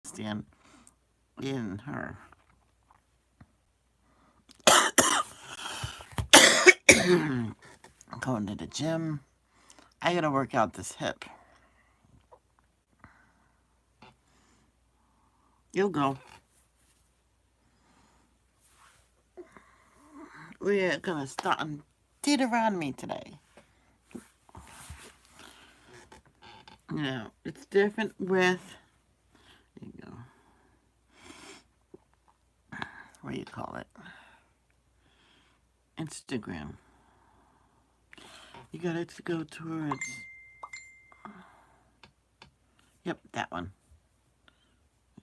stand in her. I'm going to the gym. I gotta work out this hip. You'll go. We're gonna start on Deuteronomy today. It's different with, there you go, what do you call it? Instagram. You gotta go towards, yep, that one.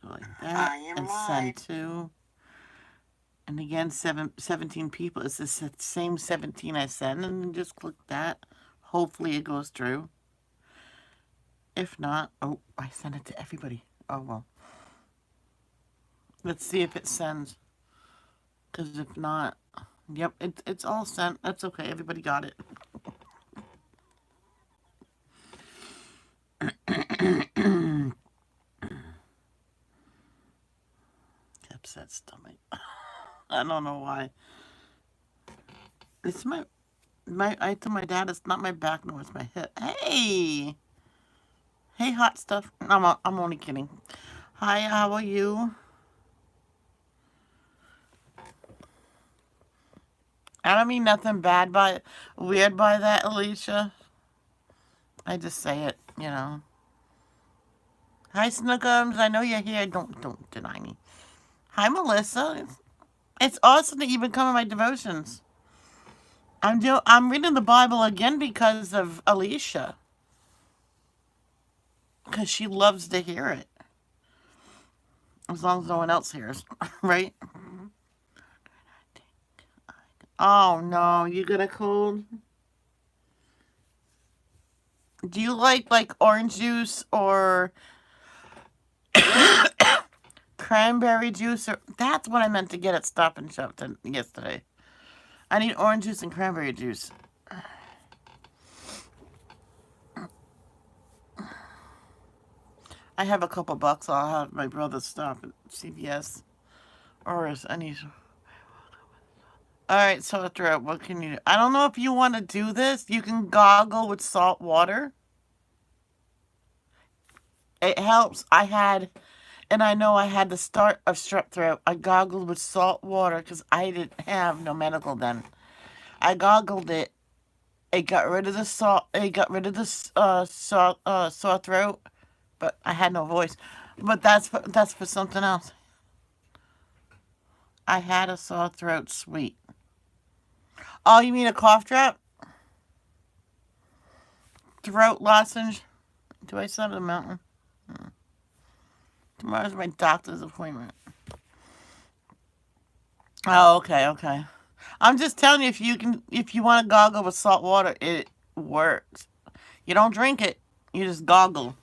Go like that and send to. And again, 17 people. It's the same 17 I send, and just click that. Hopefully it goes through. If not, oh, I sent it to everybody. Oh, well. Let's see if it sends. Because if not, yep, it's all sent. That's okay. Everybody got it. Upset stomach. I don't know why. It's I told my dad it's not my back, no, it's my hip. Hey! Hey, hot stuff. I'm only kidding. Hi, how are you? I don't mean nothing weird by that, Alicia. I just say it, you know. Hi, Snookums. I know you're here. Don't deny me. Hi, Melissa. It's awesome that you've been coming to my devotions. I'm reading the Bible again because of Alicia, because she loves to hear it. As long as no one else hears, right? Oh no, you got a cold? Do you like orange juice or cranberry juice? Or that's what I meant to get at Stop and Shop yesterday. I need orange juice and cranberry juice. I have a couple bucks. I'll have my brother stop at CVS or any. All right, so throat. What can you do? I don't know if you want to do this. You can gargle with salt water. It helps. And I know I had the start of strep throat. I gargled with salt water because I didn't have no medical then. I gargled it. It got rid of the salt. It got rid of the sore throat, but I had no voice. But that's for something else. I had a sore throat sweet. Oh, you mean a cough drop? Throat lozenge? Do I send a mountain? Tomorrow's my doctor's appointment. Oh, okay, okay. I'm just telling you, if you want to gargle with salt water, it works. You don't drink it. You just gargle.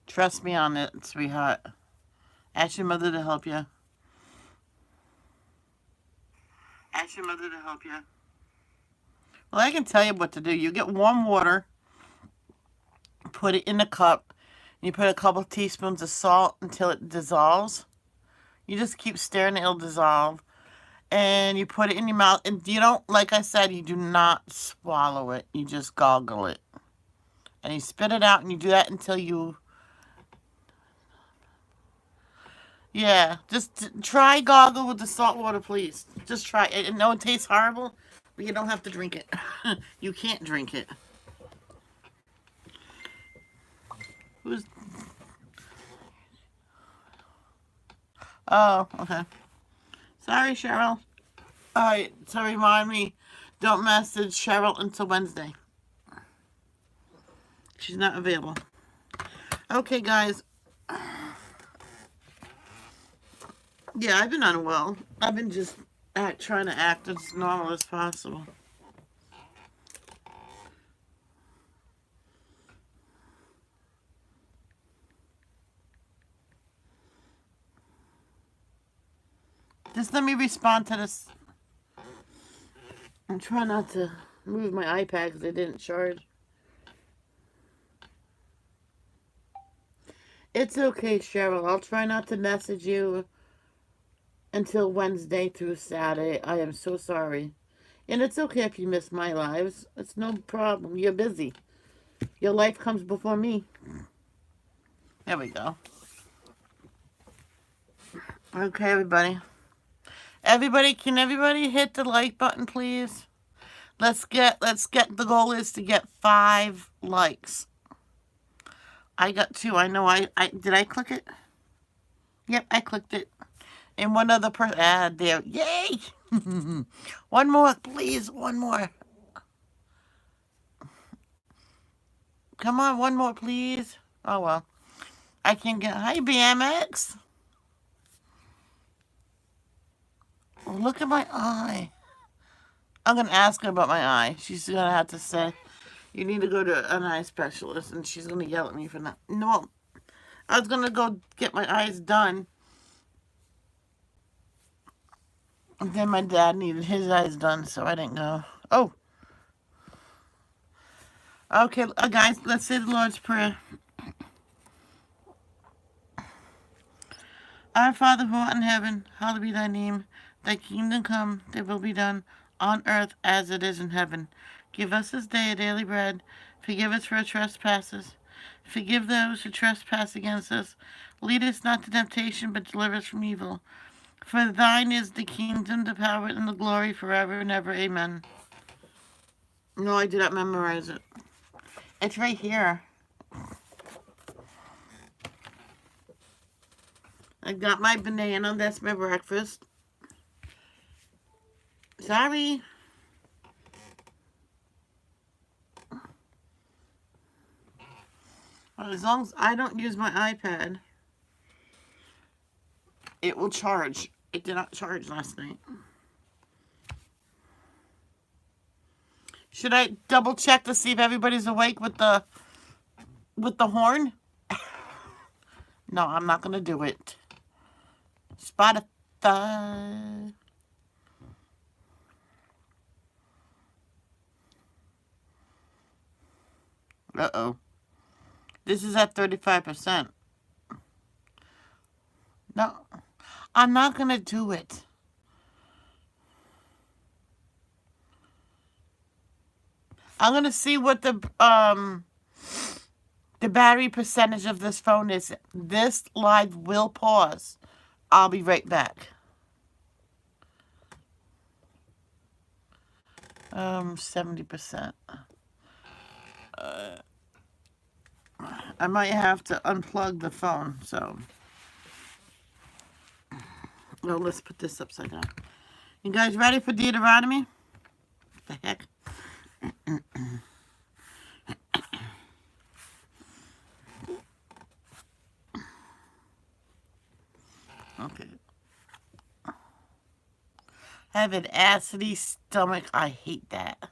Trust me on it, sweetheart. Ask your mother to help you. Ask your mother to help you. Well, I can tell you what to do. You get warm water, put it in a cup, and you put a couple teaspoons of salt until it dissolves. You just keep stirring, it'll dissolve. And you put it in your mouth. And you don't, like I said, you do not swallow it. You just gargle it. And you spit it out, and you do that until you... Yeah, just try gargle with the salt water, please. Just try it. I know it tastes horrible, but you don't have to drink it. You can't drink it. Who's... Oh, okay. Sorry, Cheryl. Alright, so remind me, don't message Cheryl until Wednesday. She's not available. Okay, guys. Yeah, I've been unwell. I've been just trying to act as normal as possible. Just let me respond to this. I'm trying not to move my iPad because it didn't charge. It's okay, Cheryl. I'll try not to message you until Wednesday through Saturday. I am so sorry. And it's okay if you miss my lives. It's no problem. You're busy. Your life comes before me. There we go. Okay, everybody. Can everybody hit the like button, please? Let's get the goal is to get 5 likes. I got 2. I know I did I click it? Yep, I clicked it. And one other person there. Yay! One more, please. One more. Come on, one more, please. Oh well. I can get hi BMX. Look at my eye. I'm gonna ask her about my eye. She's gonna have to say, you need to go to an eye specialist, and she's gonna yell at me for that. No, I was gonna go get my eyes done. And then my dad needed his eyes done, so I didn't go. Oh. Okay, guys, let's say the Lord's Prayer. Our Father who art in heaven, hallowed be thy name. Thy kingdom come, thy will be done, on earth as it is in heaven. Give us this day our daily bread. Forgive us for our trespasses. Forgive those who trespass against us. Lead us not to temptation, but deliver us from evil. For thine is the kingdom, the power, and the glory forever and ever. Amen. No, I did not memorize it. It's right here. I got my banana. That's my breakfast. Sorry. Well, as long as I don't use my iPad, it will charge. It did not charge last night. Should I double check to see if everybody's awake with the horn? No, I'm not gonna do it. Spotify. Uh-oh. This is at 35%. No, I'm not gonna do it. I'm gonna see what the battery percentage of this phone is. This live will pause. I'll be right back. 70%. I might have to unplug the phone, so. Well, let's put this upside down. You guys ready for Deuteronomy? What the heck? Okay. Have an acidy stomach. I hate that.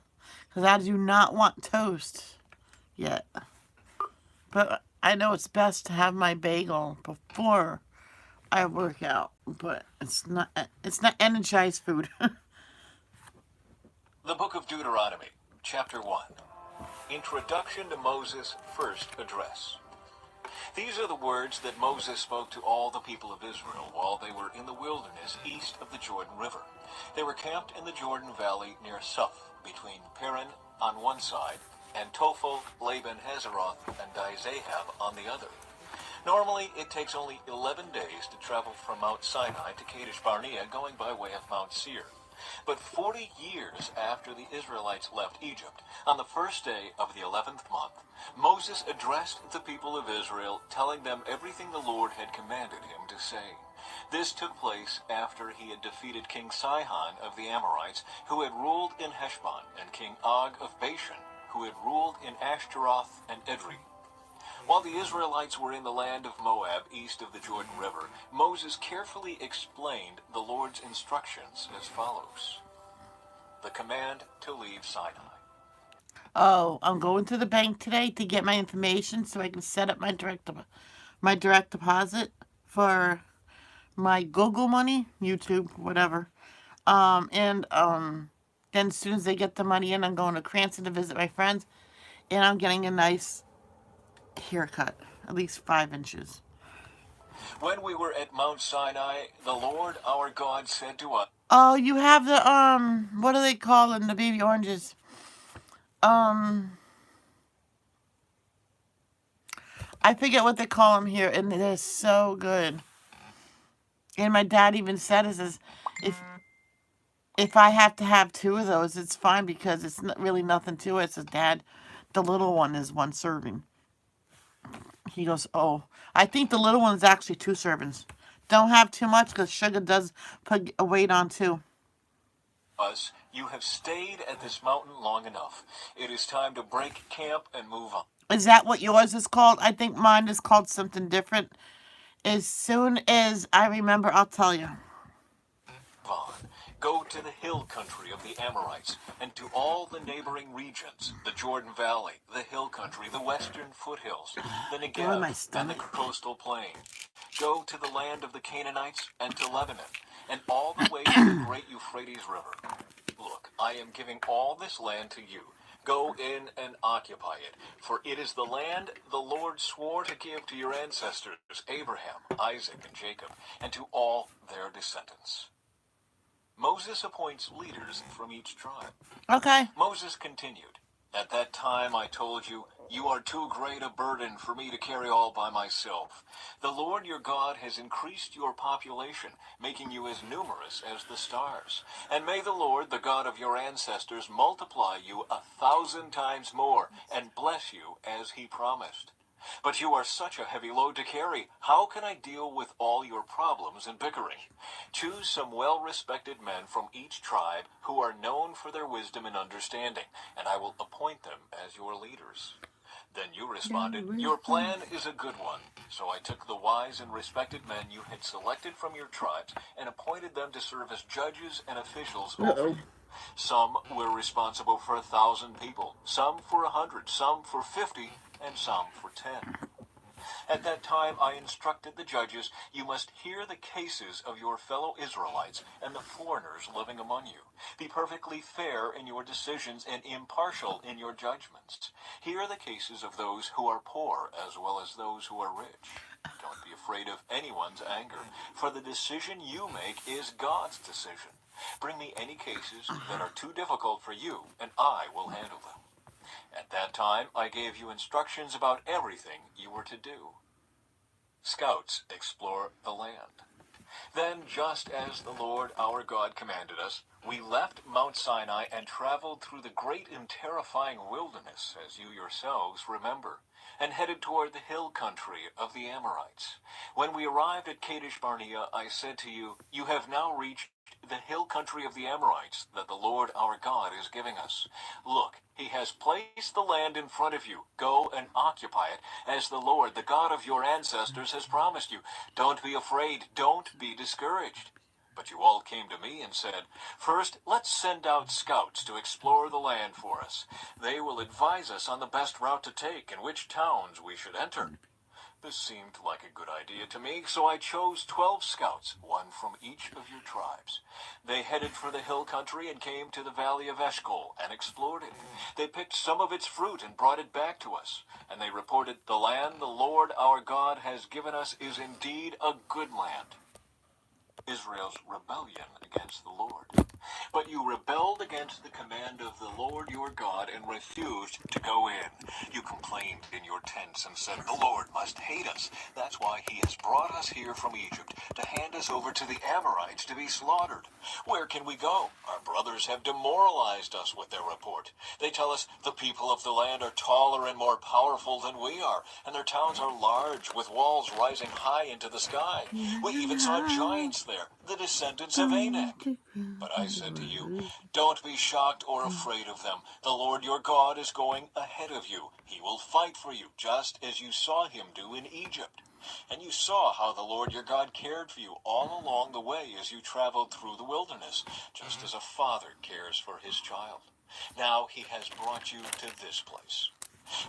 Because I do not want toast yet. But I know it's best to have my bagel before I work out. But it's not energized food. The Book of Deuteronomy, Chapter 1. Introduction to Moses' First Address. These are the words that Moses spoke to all the people of Israel while they were in the wilderness east of the Jordan River. They were camped in the Jordan Valley near Suph, between Paran on one side and Tophel, Laban, Hazeroth, and Dizahab on the other. Normally, it takes only 11 days to travel from Mount Sinai to Kadesh Barnea, going by way of Mount Seir. But 40 years after the Israelites left Egypt, on the first day of the 11th month, Moses addressed the people of Israel, telling them everything the Lord had commanded him to say. This took place after he had defeated King Sihon of the Amorites, who had ruled in Heshbon, and King Og of Bashan, who had ruled in Ashtaroth and Edrei. While the Israelites were in the land of Moab, east of the Jordan River, Moses carefully explained the Lord's instructions as follows. The command to leave Sinai. Oh, I'm going to the bank today to get my information so I can set up my direct deposit for my Google money, YouTube, whatever. And then as soon as they get the money in, I'm going to Cranston to visit my friends, and I'm getting a nice haircut, at least 5 inches. When we were at Mount Sinai, the Lord our God said to us, Oh, you have the what do they call them? The baby oranges. Um, I forget what they call them here, and they're so good. And my dad even said, "It says if I have to have two of those, it's fine because it's not really nothing to it." Says Dad, the little one is one serving. He goes, "Oh, I think the little one's actually 2 servings. Don't have too much because sugar does put a weight on too." you have stayed at this mountain long enough. It is time to break camp and move on. Is that what yours is called? I think mine is called something different. As soon as I remember, I'll tell you. Go to the hill country of the Amorites, and to all the neighboring regions, the Jordan Valley, the hill country, the western foothills, the Go in my Negev, and the stomach. coastal plain. Go to the land of the Canaanites, and to Lebanon, and all the way to the great Euphrates River. Look, I am giving all this land to you. Go in and occupy it, for it is the land the Lord swore to give to your ancestors, Abraham, Isaac, and Jacob, and to all their descendants. Moses appoints leaders from each tribe. Okay. Moses continued, "At that time I told you, you are too great a burden for me to carry all by myself. The Lord your God has increased your population, making you as numerous as the stars. And may the Lord, the God of your ancestors, multiply you 1,000 times more and bless you as he promised. But you are such a heavy load to carry. How can I deal with all your problems and bickering? Choose some well-respected men from each tribe who are known for their wisdom and understanding, and I will appoint them as your leaders." Then you responded, "Your plan is a good one." So I took the wise and respected men you had selected from your tribes and appointed them to serve as judges and officials over you. Some were responsible for 1,000 people, some for 100, some for 50, and some for 10. At that time I instructed the judges, "You must hear the cases of your fellow Israelites and the foreigners living among you. Be perfectly fair in your decisions and impartial in your judgments. Hear the cases of those who are poor as well as those who are rich. Don't be afraid of anyone's anger, for the decision you make is God's decision. Bring me any cases that are too difficult for you, and I will handle them." At that time, I gave you instructions about everything you were to do. Scouts explore the land. Then, just as the Lord our God commanded us, we left Mount Sinai and traveled through the great and terrifying wilderness, as you yourselves remember, and headed toward the hill country of the Amorites. When we arrived at Kadesh Barnea, I said to you, "You have now reached the hill country of the Amorites that the Lord our God is giving us. Look, he has placed the land in front of you. Go and occupy it, as the Lord, the God of your ancestors, has promised you. Don't be afraid. Don't be discouraged." But you all came to me and said, "First, let's send out scouts to explore the land for us. They will advise us on the best route to take and which towns we should enter." This seemed like a good idea to me, so I chose 12 scouts, one from each of your tribes. They headed for the hill country and came to the valley of Eshcol and explored it. They picked some of its fruit and brought it back to us, and they reported, "The land the Lord our God has given us is indeed a good land." Israel's rebellion against the Lord. But you rebelled against the command of the Lord your God and refused to go in. You complained in your tents and said, "The Lord must hate us. That's why he has brought us here from Egypt to hand us over to the Amorites to be slaughtered. Where can we go? Our brothers have demoralized us with their report. They tell us the people of the land are taller and more powerful than we are, and their towns are large with walls rising high into the sky. We even saw giants there, the descendants of Anak." But I said to you, "Don't be shocked or afraid of them. The Lord your God is going ahead of you. He will fight for you, just as you saw him do in Egypt. And you saw how the Lord your God cared for you all along the way as you traveled through the wilderness, just as a father cares for his child. Now he has brought you to this place.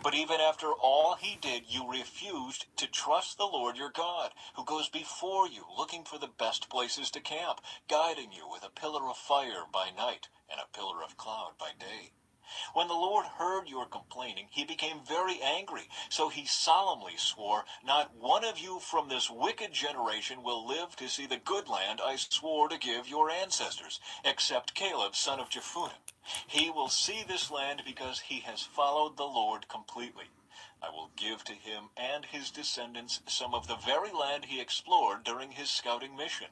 But even after all he did, you refused to trust the Lord your God, who goes before you, looking for the best places to camp, guiding you with a pillar of fire by night and a pillar of cloud by day. When the Lord heard your complaining, he became very angry. So he solemnly swore, not one of you from this wicked generation will live to see the good land I swore to give your ancestors, except Caleb, son of Jephunneh. He will see this land because he has followed the Lord completely. I will give to him and his descendants some of the very land he explored during his scouting mission.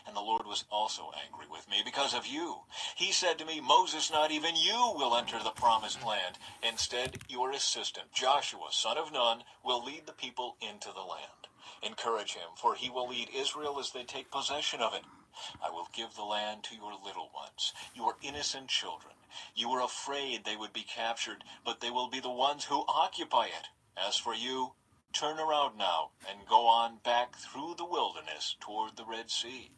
And the Lord was also angry with me because of you. He said to me, Moses, not even you will enter the promised land. Instead, your assistant, Joshua, son of Nun, will lead the people into the land. Encourage him, for he will lead Israel as they take possession of it. I will give the land to your little ones, your innocent children. You were afraid they would be captured, but they will be the ones who occupy it. As for you, turn around now and go on back through the wilderness toward the Red Sea.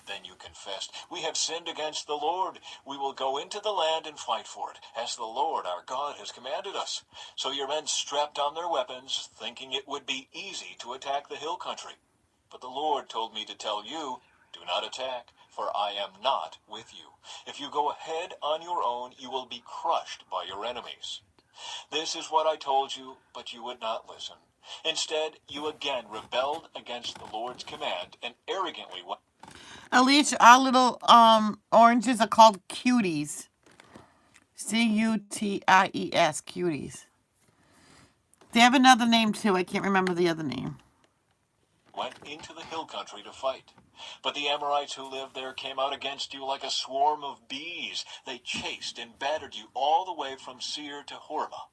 Then you confessed, we have sinned against the Lord. We will go into the land and fight for it, as the Lord our God has commanded us. So your men strapped on their weapons, thinking it would be easy to attack the hill country. But the Lord told me to tell you, do not attack, for I am not with you. If you go ahead on your own, you will be crushed by your enemies. This is what I told you, but you would not listen. Instead, you again rebelled against the Lord's command and arrogantly went. Alicia, our little oranges are called cuties. Cuties, cuties. They have another name too. I can't remember the other name. Went into the hill country to fight. But the Amorites who lived there came out against you like a swarm of bees. They chased and battered you all the way from Seir to Hormah.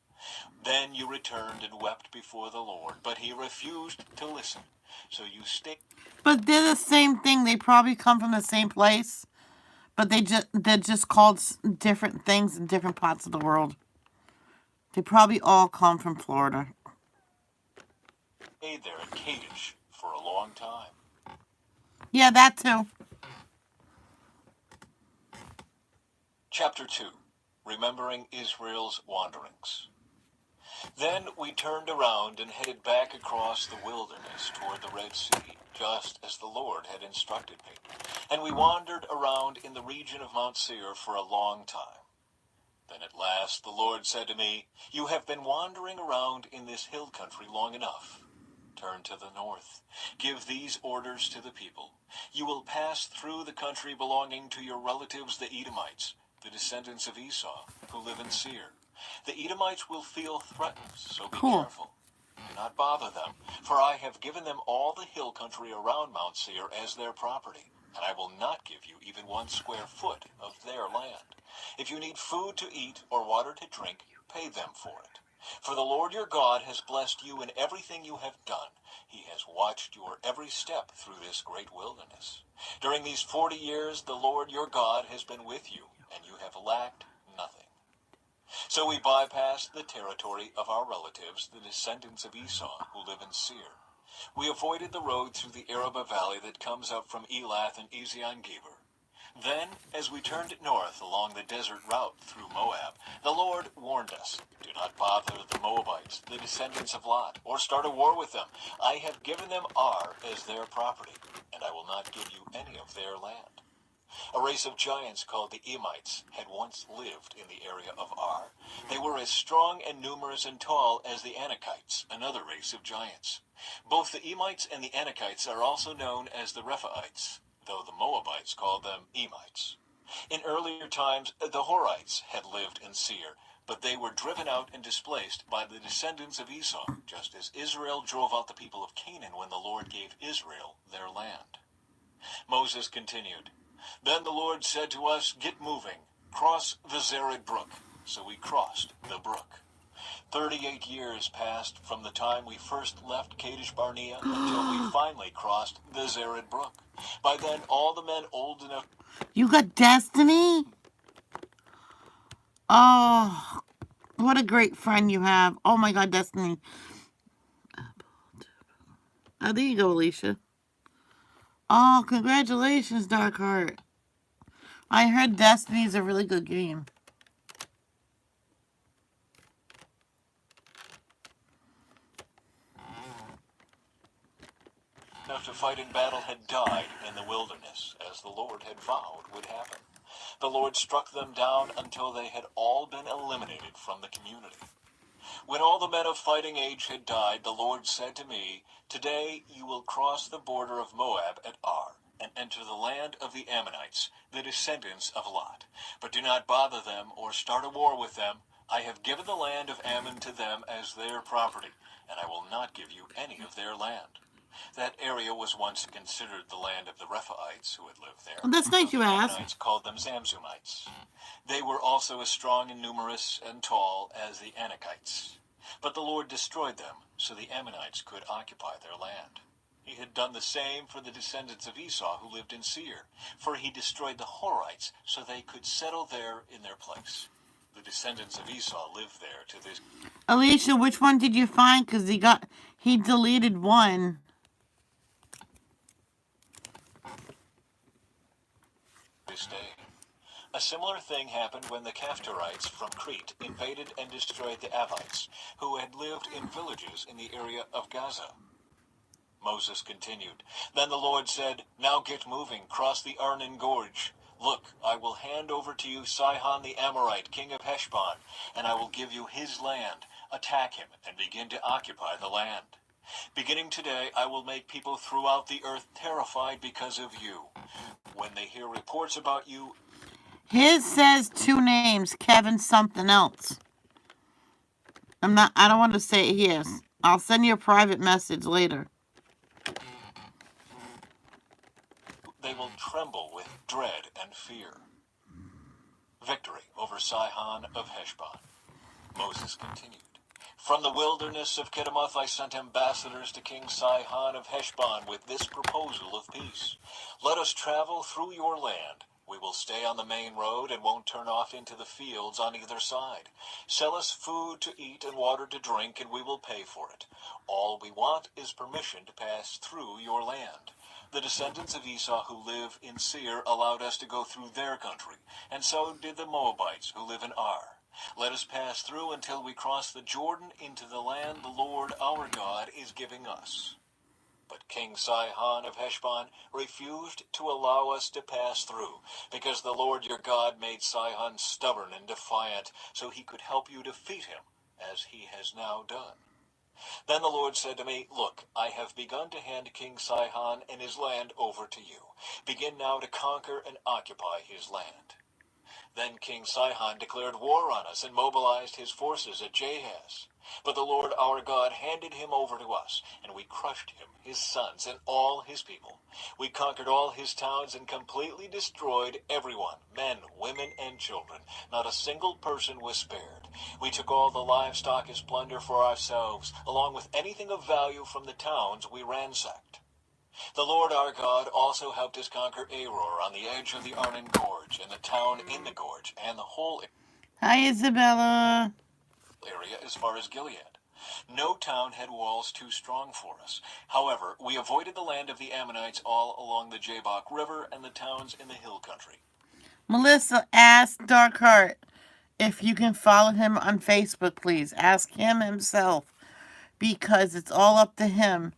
Then you returned and wept before the Lord, but he refused to listen. So you stayed. But they're the same thing. They probably come from the same place, but they're just called different things in different parts of the world. They probably all come from Florida. There at Kadesh for a long time. Yeah, that too. Chapter 2. Remembering Israel's Wanderings. Then we turned around and headed back across the wilderness toward the Red Sea, just as the Lord had instructed me. And we wandered around in the region of Mount Seir for a long time. Then at last the Lord said to me, you have been wandering around in this hill country long enough. Turn to the north. Give these orders to the people. You will pass through the country belonging to your relatives the Edomites, the descendants of Esau, who live in Seir. The Edomites will feel threatened, so be Cool. careful. Do not bother them, for I have given them all the hill country around Mount Seir as their property, and I will not give you even 1 square foot of their land. If you need food to eat or water to drink, pay them for it. For the Lord your God has blessed you in everything you have done. He has watched your every step through this great wilderness. During these 40 years, the Lord your God has been with you, and you have lacked nothing. So we bypassed the territory of our relatives, the descendants of Esau, who live in Seir. We avoided the road through the Arabah Valley that comes up from Elath and Ezion-Geber. Then, as we turned north along the desert route through Moab, the Lord warned us, do not bother the Moabites, the descendants of Lot, or start a war with them. I have given them Ar as their property, and I will not give you any of their land. A race of giants called the Emites had once lived in the area of Ar. They were as strong and numerous and tall as the Anakites, another race of giants. Both the Emites and the Anakites are also known as the Rephaites, though the Moabites called them Emites. In earlier times, the Horites had lived in Seir, but they were driven out and displaced by the descendants of Esau, just as Israel drove out the people of Canaan when the Lord gave Israel their land. Moses continued, then the Lord said to us, get moving, cross the Zered brook. So we crossed the brook. 38 years passed from the time we first left Kadesh Barnea until we finally crossed the Zered brook. By then, all the men old enough. You got Destiny? Oh, what a great friend you have. Oh my God, Destiny. Oh, there you go, Alicia. Oh, congratulations, Darkheart. I heard Destiny's a really good game. fight in battle had died in the wilderness, as the Lord had vowed would happen. The Lord struck them down until they had all been eliminated from the community. When all the men of fighting age had died, the Lord said to me, "Today you will cross the border of Moab at Ar, and enter the land of the Ammonites, the descendants of Lot. But do not bother them or start a war with them. I have given the land of Ammon to them as their property, and I will not give you any of their land." That area was once considered the land of the Rephaites who had lived there. Well, that's nice So you the asked. Ammonites called them Zamzumites. They were also as strong and numerous and tall as the Anakites. But the Lord destroyed them, so the Ammonites could occupy their land. He had done the same for the descendants of Esau who lived in Seir, for he destroyed the Horites so they could settle there in their place. The descendants of Esau live there to Alicia, which one did you find? Because he deleted one. this day. A similar thing happened when the Caphtorites from Crete invaded and destroyed the Avites, who had lived in villages in the area of Gaza. Moses continued, "Then the Lord said, 'Now get moving, cross the Arnon Gorge. Look, I will hand over to you Sihon the Amorite, king of Heshbon, and I will give you his land. Attack him and begin to occupy the land. Beginning today, I will make people throughout the earth terrified because of you. When they hear reports about you..." His says two names, Kevin something else. I don't want to say it here. I'll send you a private message later. "They will tremble with dread and fear." Victory over Sihon of Heshbon. Moses continued, "From the wilderness of Kedemoth I sent ambassadors to King Sihon of Heshbon with this proposal of peace. Let us travel through your land. We will stay on the main road and won't turn off into the fields on either side. Sell us food to eat and water to drink, and we will pay for it. All we want is permission to pass through your land. The descendants of Esau who live in Seir allowed us to go through their country, and so did the Moabites who live in Ar. Let us pass through until we cross the Jordan into the land the Lord our God is giving us." But King Sihon of Heshbon refused to allow us to pass through, because the Lord your God made Sihon stubborn and defiant, so he could help you defeat him, as he has now done. Then the Lord said to me, "Look, I have begun to hand King Sihon and his land over to you. Begin now to conquer and occupy his land." Then King Sihon declared war on us and mobilized his forces at Jahaz. But the Lord our God handed him over to us, and we crushed him, his sons, and all his people. We conquered all his towns and completely destroyed everyone, men, women, and children. Not a single person was spared. We took all the livestock as plunder for ourselves, along with anything of value from the towns we ransacked. The Lord our God also helped us conquer Aror on the edge of the Arnon Gorge, and the town in the gorge, and the whole Hi, Isabella. area as far as Gilead. No town had walls too strong for us. However, we avoided the land of the Ammonites all along the Jabbok River and the towns in the hill country. Melissa, ask Darkheart if you can follow him on Facebook, please. Ask him himself, because it's all up to him.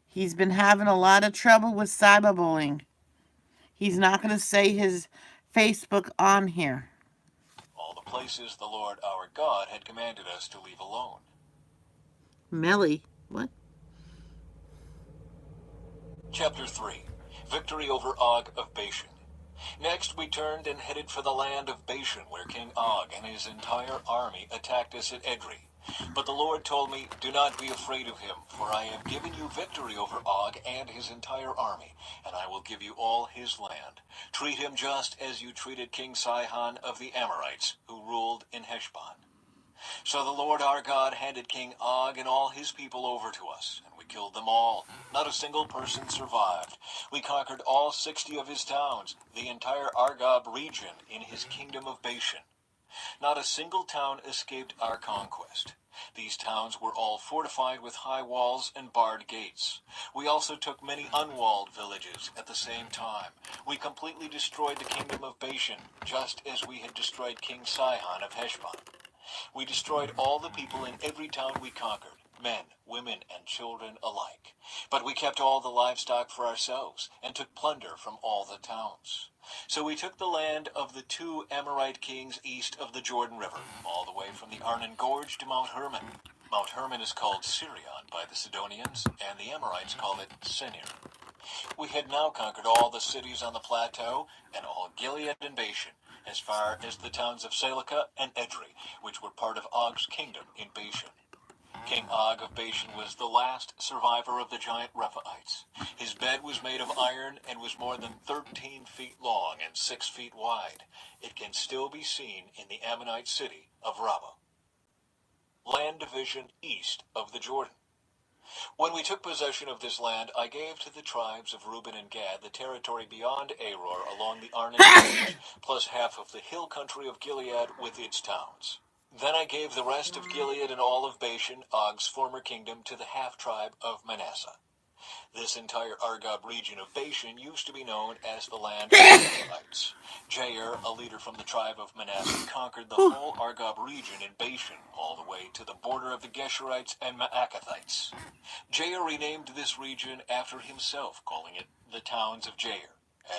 He's been having a lot of trouble with cyberbullying. He's not going to say his Facebook on here. All the places the Lord our God had commanded us to leave alone. Melly. What? Chapter 3. Victory over Og of Bashan. Next we turned and headed for the land of Bashan, where King Og and his entire army attacked us at Edrei. But the Lord told me, "Do not be afraid of him, for I have given you victory over Og and his entire army, and I will give you all his land. Treat him just as you treated King Sihon of the Amorites, who ruled in Heshbon." So the Lord our God handed King Og and all his people over to us, and we killed them all. Not a single person survived. We conquered all 60 of his towns, the entire Argob region in his kingdom of Bashan. Not a single town escaped our conquest. These towns were all fortified with high walls and barred gates. We also took many unwalled villages at the same time. We completely destroyed the kingdom of Bashan, just as we had destroyed King Sihon of Heshbon. We destroyed all the people in every town we conquered. men, women, and children alike. But we kept all the livestock for ourselves, and took plunder from all the towns. So we took the land of the 2 Amorite kings east of the Jordan River, all the way from the Arnon Gorge to Mount Hermon. Mount Hermon is called Sirion by the Sidonians, and the Amorites call it Senir. We had now conquered all the cities on the plateau, and all Gilead and Bashan, as far as the towns of Salica and Edrei, which were part of Og's kingdom in Bashan. King Og of Bashan was the last survivor of the giant Rephaites. His bed was made of iron and was more than 13 feet long and 6 feet wide. It can still be seen in the Ammonite city of Rabbah. Land division east of the Jordan. When we took possession of this land, I gave to the tribes of Reuben and Gad the territory beyond Aror along the Arnon Gorge, plus half of the hill country of Gilead with its towns. Then I gave the rest of Gilead and all of Bashan, Og's former kingdom, to the half-tribe of Manasseh. This entire Argob region of Bashan used to be known as the land of the Israelites. Jair, a leader from the tribe of Manasseh, conquered the whole Argob region in Bashan, all the way to the border of the Geshurites and Maacathites. Jair renamed this region after himself, calling it the towns of Jair,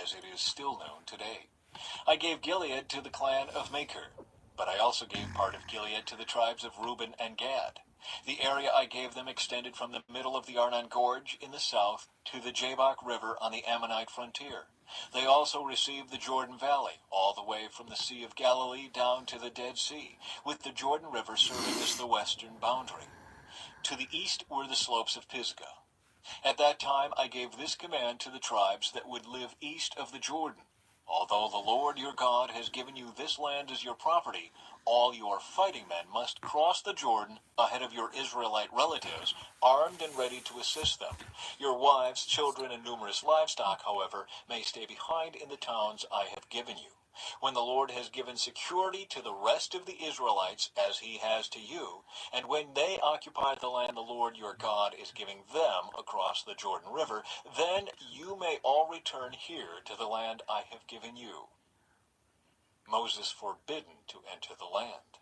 as it is still known today. I gave Gilead to the clan of Machir, but I also gave part of Gilead to the tribes of Reuben and Gad. The area I gave them extended from the middle of the Arnon Gorge in the south to the Jabbok River on the Ammonite frontier. They also received the Jordan Valley, all the way from the Sea of Galilee down to the Dead Sea, with the Jordan River serving as the western boundary. To the east were the slopes of Pisgah. At that time I gave this command to the tribes that would live east of the Jordan. Although the Lord your God has given you this land as your property, all your fighting men must cross the Jordan ahead of your Israelite relatives, armed and ready to assist them. Your wives, children, and numerous livestock, however, may stay behind in the towns I have given you. When the Lord has given security to the rest of the Israelites, as he has to you, and when they occupy the land the Lord your God is giving them across the Jordan River, then you may all return here to the land I have given you. Moses forbidden to enter the land.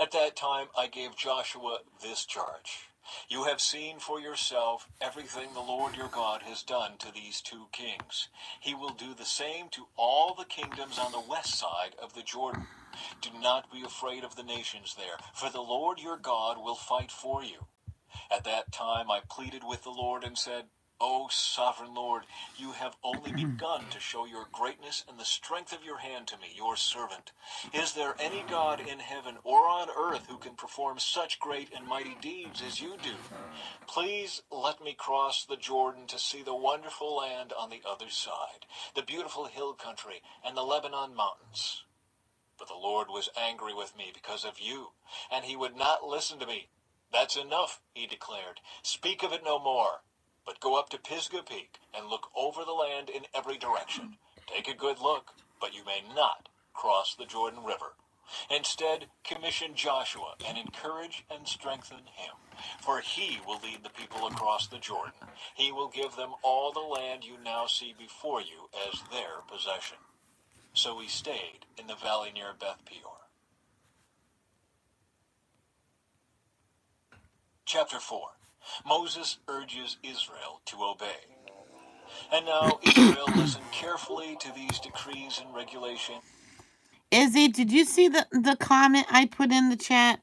At that time I gave Joshua this charge. You have seen for yourself everything the Lord your God has done to these 2 kings. He will do the same to all the kingdoms on the west side of the Jordan. Do not be afraid of the nations there, for the Lord your God will fight for you. At that time I pleaded with the Lord and said, O sovereign Lord, you have only begun to show your greatness and the strength of your hand to me, your servant. Is there any God in heaven or on earth who can perform such great and mighty deeds as you do? Please let me cross the Jordan to see the wonderful land on the other side, the beautiful hill country and the Lebanon mountains. But the Lord was angry with me because of you, and he would not listen to me. That's enough, he declared. Speak of it no more. But go up to Pisgah Peak and look over the land in every direction. Take a good look, but you may not cross the Jordan River. Instead, commission Joshua and encourage and strengthen him, for he will lead the people across the Jordan. He will give them all the land you now see before you as their possession. So we stayed in the valley near Beth Peor. Chapter 4. Moses urges Israel to obey. And now Israel listened carefully to these decrees and regulations Izzy, did you see the comment I put in the chat?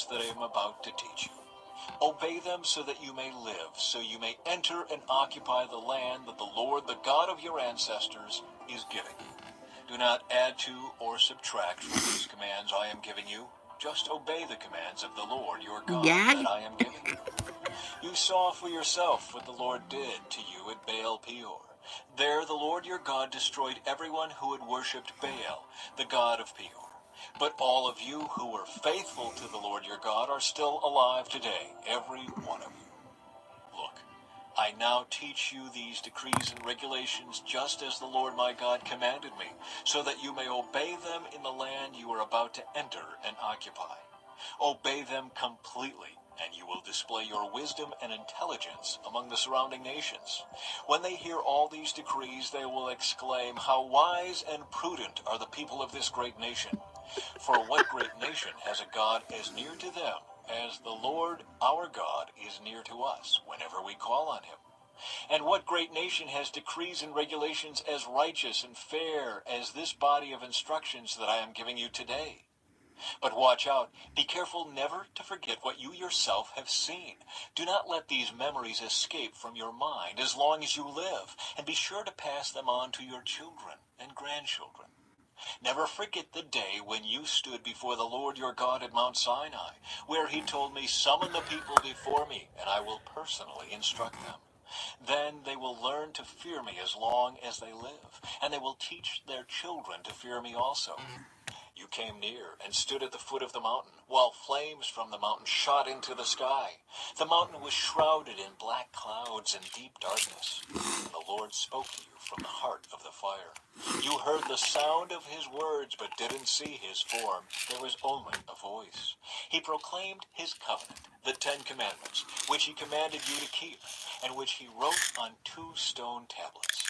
that I am about to teach you. Obey them so that you may live, so you may enter and occupy the land that the Lord, the God of your ancestors, is giving you. Do not add to or subtract from these commands I am giving you. Just obey the commands of the Lord your God Gag? that I am giving you. You saw for yourself what the Lord did to you at Baal Peor. There the Lord your God destroyed everyone who had worshipped Baal, the god of Peor. But all of you who were faithful to the Lord your God are still alive today, every one of you. Look, I now teach you these decrees and regulations just as the Lord my God commanded me, so that you may obey them in the land you are about to enter and occupy. Obey them completely, and you will display your wisdom and intelligence among the surrounding nations. When they hear all these decrees, they will exclaim, How wise and prudent are the people of this great nation! For what great nation has a God as near to them as the Lord our God is near to us whenever we call on him. And what great nation has decrees and regulations as righteous and fair as this body of instructions that I am giving you today? But watch out. Be careful never to forget what you yourself have seen. Do not let these memories escape from your mind as long as you live, and be sure to pass them on to your children and grandchildren. Never forget the day when you stood before the Lord your God at Mount Sinai, where he told me, "Summon the people before me, and I will personally instruct them. Then they will learn to fear me as long as they live, and they will teach their children to fear me also." You came near and stood at the foot of the mountain, while flames from the mountain shot into the sky. The mountain was shrouded in black clouds and deep darkness. The Lord spoke to you from the heart of the fire. You heard the sound of his words, but didn't see his form. There was only a voice. He proclaimed his covenant, the 10 Commandments, which he commanded you to keep, and which he wrote on 2 stone tablets.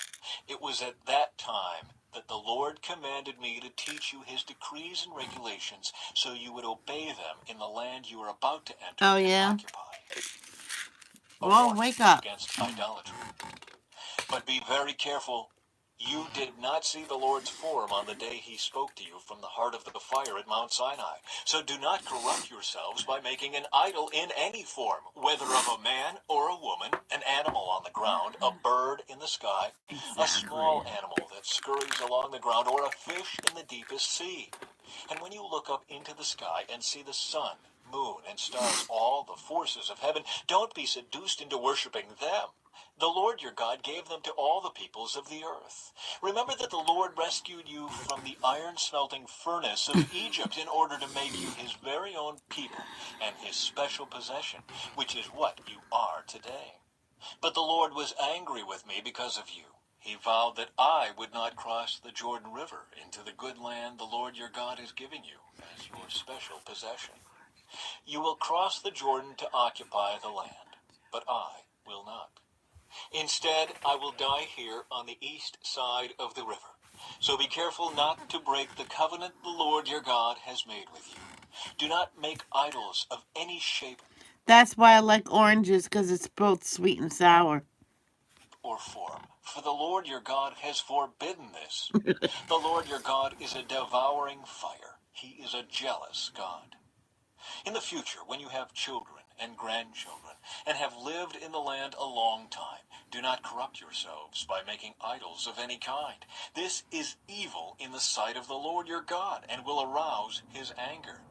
It was at that time that the Lord commanded me to teach you his decrees and regulations, so you would obey them in the land you are about to enter Oh, and yeah? occupy. A Well, warning wake up. against idolatry. But be very careful. You did not see the Lord's form on the day he spoke to you from the heart of the fire at Mount Sinai. So do not corrupt yourselves by making an idol in any form, whether of a man or a woman, an animal on the ground, a bird in the sky, a small Exactly. animal that scurries along the ground, or a fish in the deepest sea. And when you look up into the sky and see the sun, moon, and stars, all the forces of heaven, don't be seduced into worshiping them. The Lord your God gave them to all the peoples of the earth. Remember that the Lord rescued you from the iron-smelting furnace of Egypt in order to make you his very own people and his special possession, which is what you are today. But the Lord was angry with me because of you. He vowed that I would not cross the Jordan River into the good land the Lord your God is giving you as your special possession. You will cross the Jordan to occupy the land, but I will not. Instead, I will die here on the east side of the river. So be careful not to break the covenant the Lord your God has made with you. Do not make idols of any shape That's why I like oranges, because it's both sweet and sour. or form, for the Lord your God has forbidden this. The Lord your God is a devouring fire. He is a jealous God. In the future, when you have children and grandchildren, and have lived in the land a long time, do not corrupt yourselves by making idols of any kind. This is evil in the sight of the Lord your God, and will arouse his anger.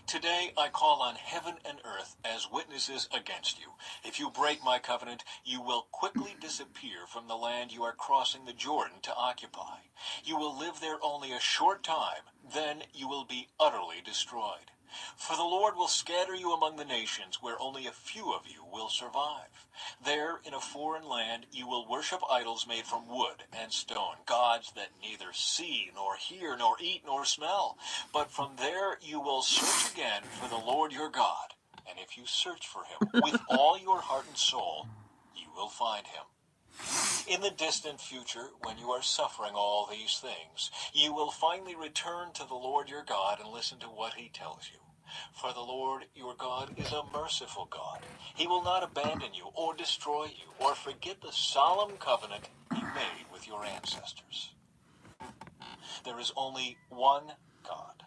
Today I call on heaven and earth as witnesses against you. If you break my covenant, you will quickly disappear from the land you are crossing the Jordan to occupy. You will live there only a short time, then you will be utterly destroyed. For the Lord will scatter you among the nations where only a few of you will survive. There, in a foreign land, you will worship idols made from wood and stone, gods that neither see, nor hear, nor eat, nor smell. But from there you will search again for the Lord your God. And if you search for him with all your heart and soul, you will find him. In the distant future, when you are suffering all these things, you will finally return to the Lord your God and listen to what he tells you. For the Lord your God is a merciful God. He will not abandon you or destroy you or forget the solemn covenant he made with your ancestors. There is only one God.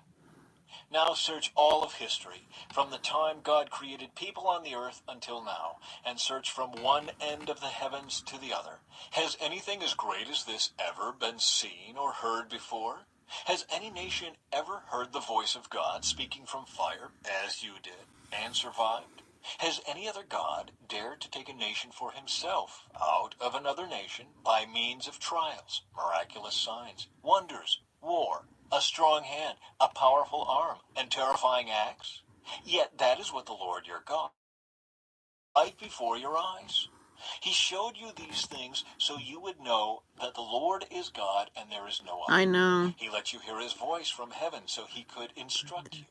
Now search all of history, from the time God created people on the earth until now, and search from one end of the heavens to the other. Has anything as great as this ever been seen or heard before? Has any nation ever heard the voice of God speaking from fire, as you did, and survived? Has any other God dared to take a nation for himself out of another nation by means of trials, miraculous signs, wonders, war, a strong hand, a powerful arm, and terrifying acts? Yet that is what the Lord your God right before your eyes. He showed you these things so you would know that the Lord is God and there is no I other. know. He let you hear his voice from heaven so he could instruct you.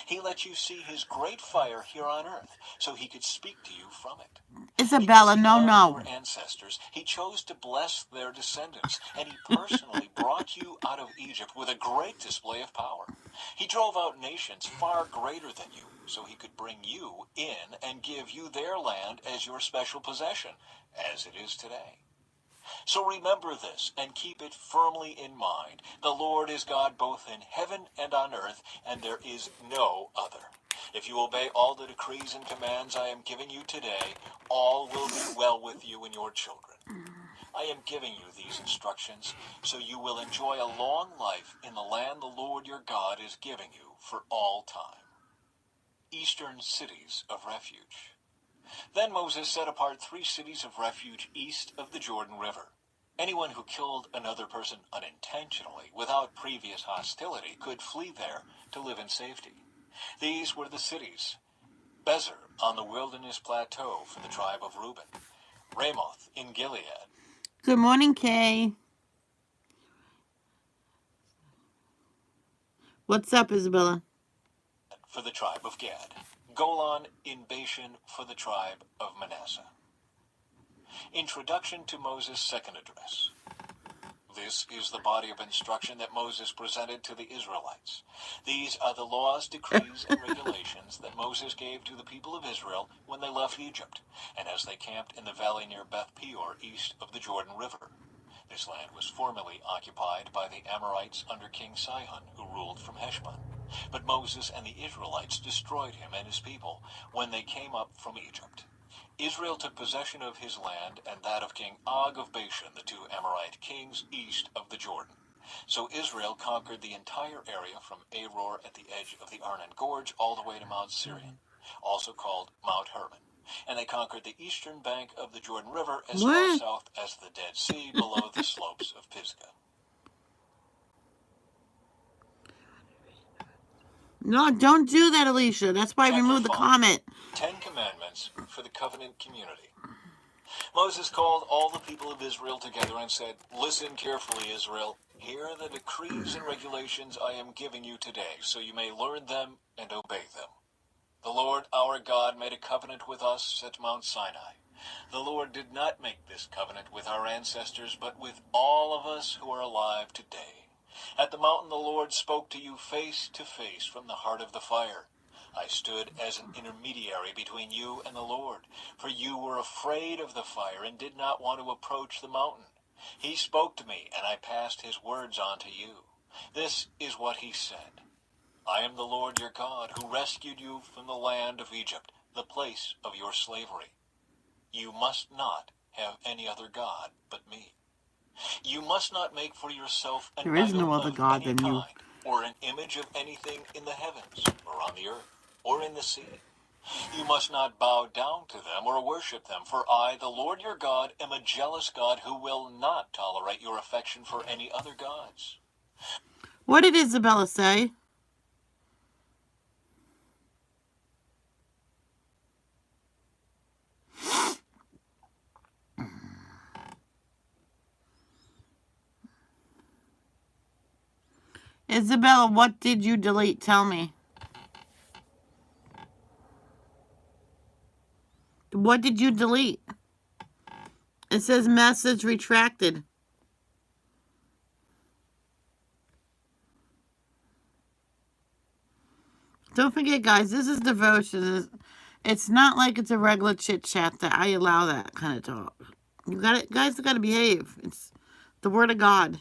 He let you see his great fire here on earth, so he could speak to you from it. Because Isabella, he no, loved no. your ancestors, he chose to bless their descendants, and he personally brought you out of Egypt with a great display of power. He drove out nations far greater than you, so he could bring you in and give you their land as your special possession, as it is today. So remember this and keep it firmly in mind. The Lord is God both in heaven and on earth, and there is no other. If you obey all the decrees and commands I am giving you today, all will be well with you and your children. I am giving you these instructions so you will enjoy a long life in the land the Lord your God is giving you for all time. Eastern cities of refuge. Then Moses set apart 3 cities of refuge east of the Jordan River. Anyone who killed another person unintentionally without previous hostility could flee there to live in safety. These were the cities: Bezer on the wilderness plateau for the tribe of Reuben, Ramoth in Gilead Good morning, Kay. What's up, Isabella? for the tribe of Gad, Golan in Bashan for the tribe of Manasseh. Introduction to Moses' second address. This is the body of instruction that Moses presented to the Israelites. These are the laws, decrees, and regulations that Moses gave to the people of Israel when they left Egypt, and as they camped in the valley near Beth Peor, east of the Jordan River. This land was formerly occupied by the Amorites under King Sihon, who ruled from Heshbon. But Moses and the Israelites destroyed him and his people when they came up from Egypt. Israel took possession of his land and that of King Og of Bashan, the 2 Amorite kings east of the Jordan. So Israel conquered the entire area from Aror at the edge of the Arnon Gorge all the way to Mount Sirion, also called Mount Hermon. And they conquered the eastern bank of the Jordan River as far south as the Dead Sea below the slopes of Pisgah. No, don't do that, Alicia. That's why I removed the comment. 10 Commandments for the Covenant Community. Moses called all the people of Israel together and said, "Listen carefully, Israel. Here are the decrees and regulations I am giving you today, so you may learn them and obey them. The Lord our God made a covenant with us at Mount Sinai. The Lord did not make this covenant with our ancestors, but with all of us who are alive today. At the mountain the Lord spoke to you face to face from the heart of the fire. I stood as an intermediary between you and the Lord, for you were afraid of the fire and did not want to approach the mountain. He spoke to me, and I passed his words on to you. This is what he said. I am the Lord your God, who rescued you from the land of Egypt, the place of your slavery. You must not have any other God but me. You must not make for yourself an There is idol no other of God any than you. kind, or an image of anything in the heavens, or on the earth, or in the sea. You must not bow down to them or worship them, for I, the Lord your God, am a jealous God who will not tolerate your affection for any other gods. What did Isabella say? Isabella, what did you delete? Tell me. What did you delete? It says message retracted. Don't forget, guys, this is devotion. It's not like it's a regular chit chat that I allow that kind of talk. You got it, guys. Got to behave. It's the word of God.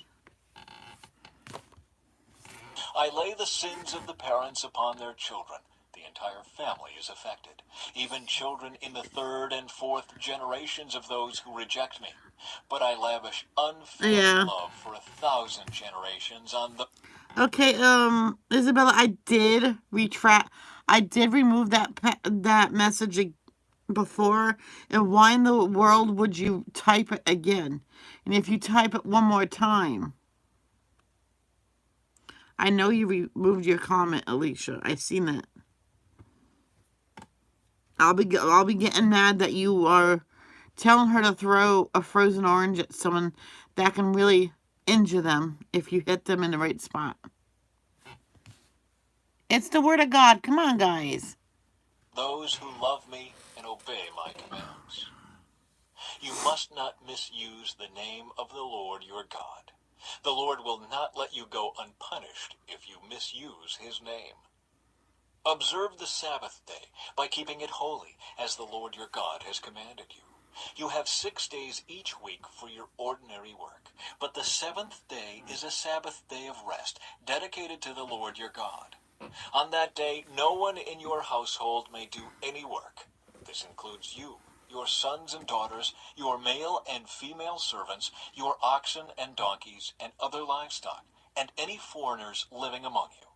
I lay the sins of the parents upon their children. The entire family is affected, even children in the 3rd and 4th generations of those who reject me. But I lavish unfailing love for 1,000 generations on the... Okay, Isabella, I did retract. I did remove that message before. And why in the world would you type it again? And if you type it one more time, I know you removed your comment, Alicia. I seen that. I'll be getting mad that you are telling her to throw a frozen orange at someone that can really injure them if you hit them in the right spot. It's the Word of God. Come on, guys. Those who love me and obey my commands. You must not misuse the name of the Lord your God. The Lord will not let you go unpunished if you misuse his name. Observe the Sabbath day by keeping it holy, as the Lord your God has commanded you. You have 6 days each week for your ordinary work, but the seventh day is a Sabbath day of rest, dedicated to the Lord your God. On that day, no one in your household may do any work. This includes you, your sons and daughters, your male and female servants, your oxen and donkeys, and other livestock, and any foreigners living among you.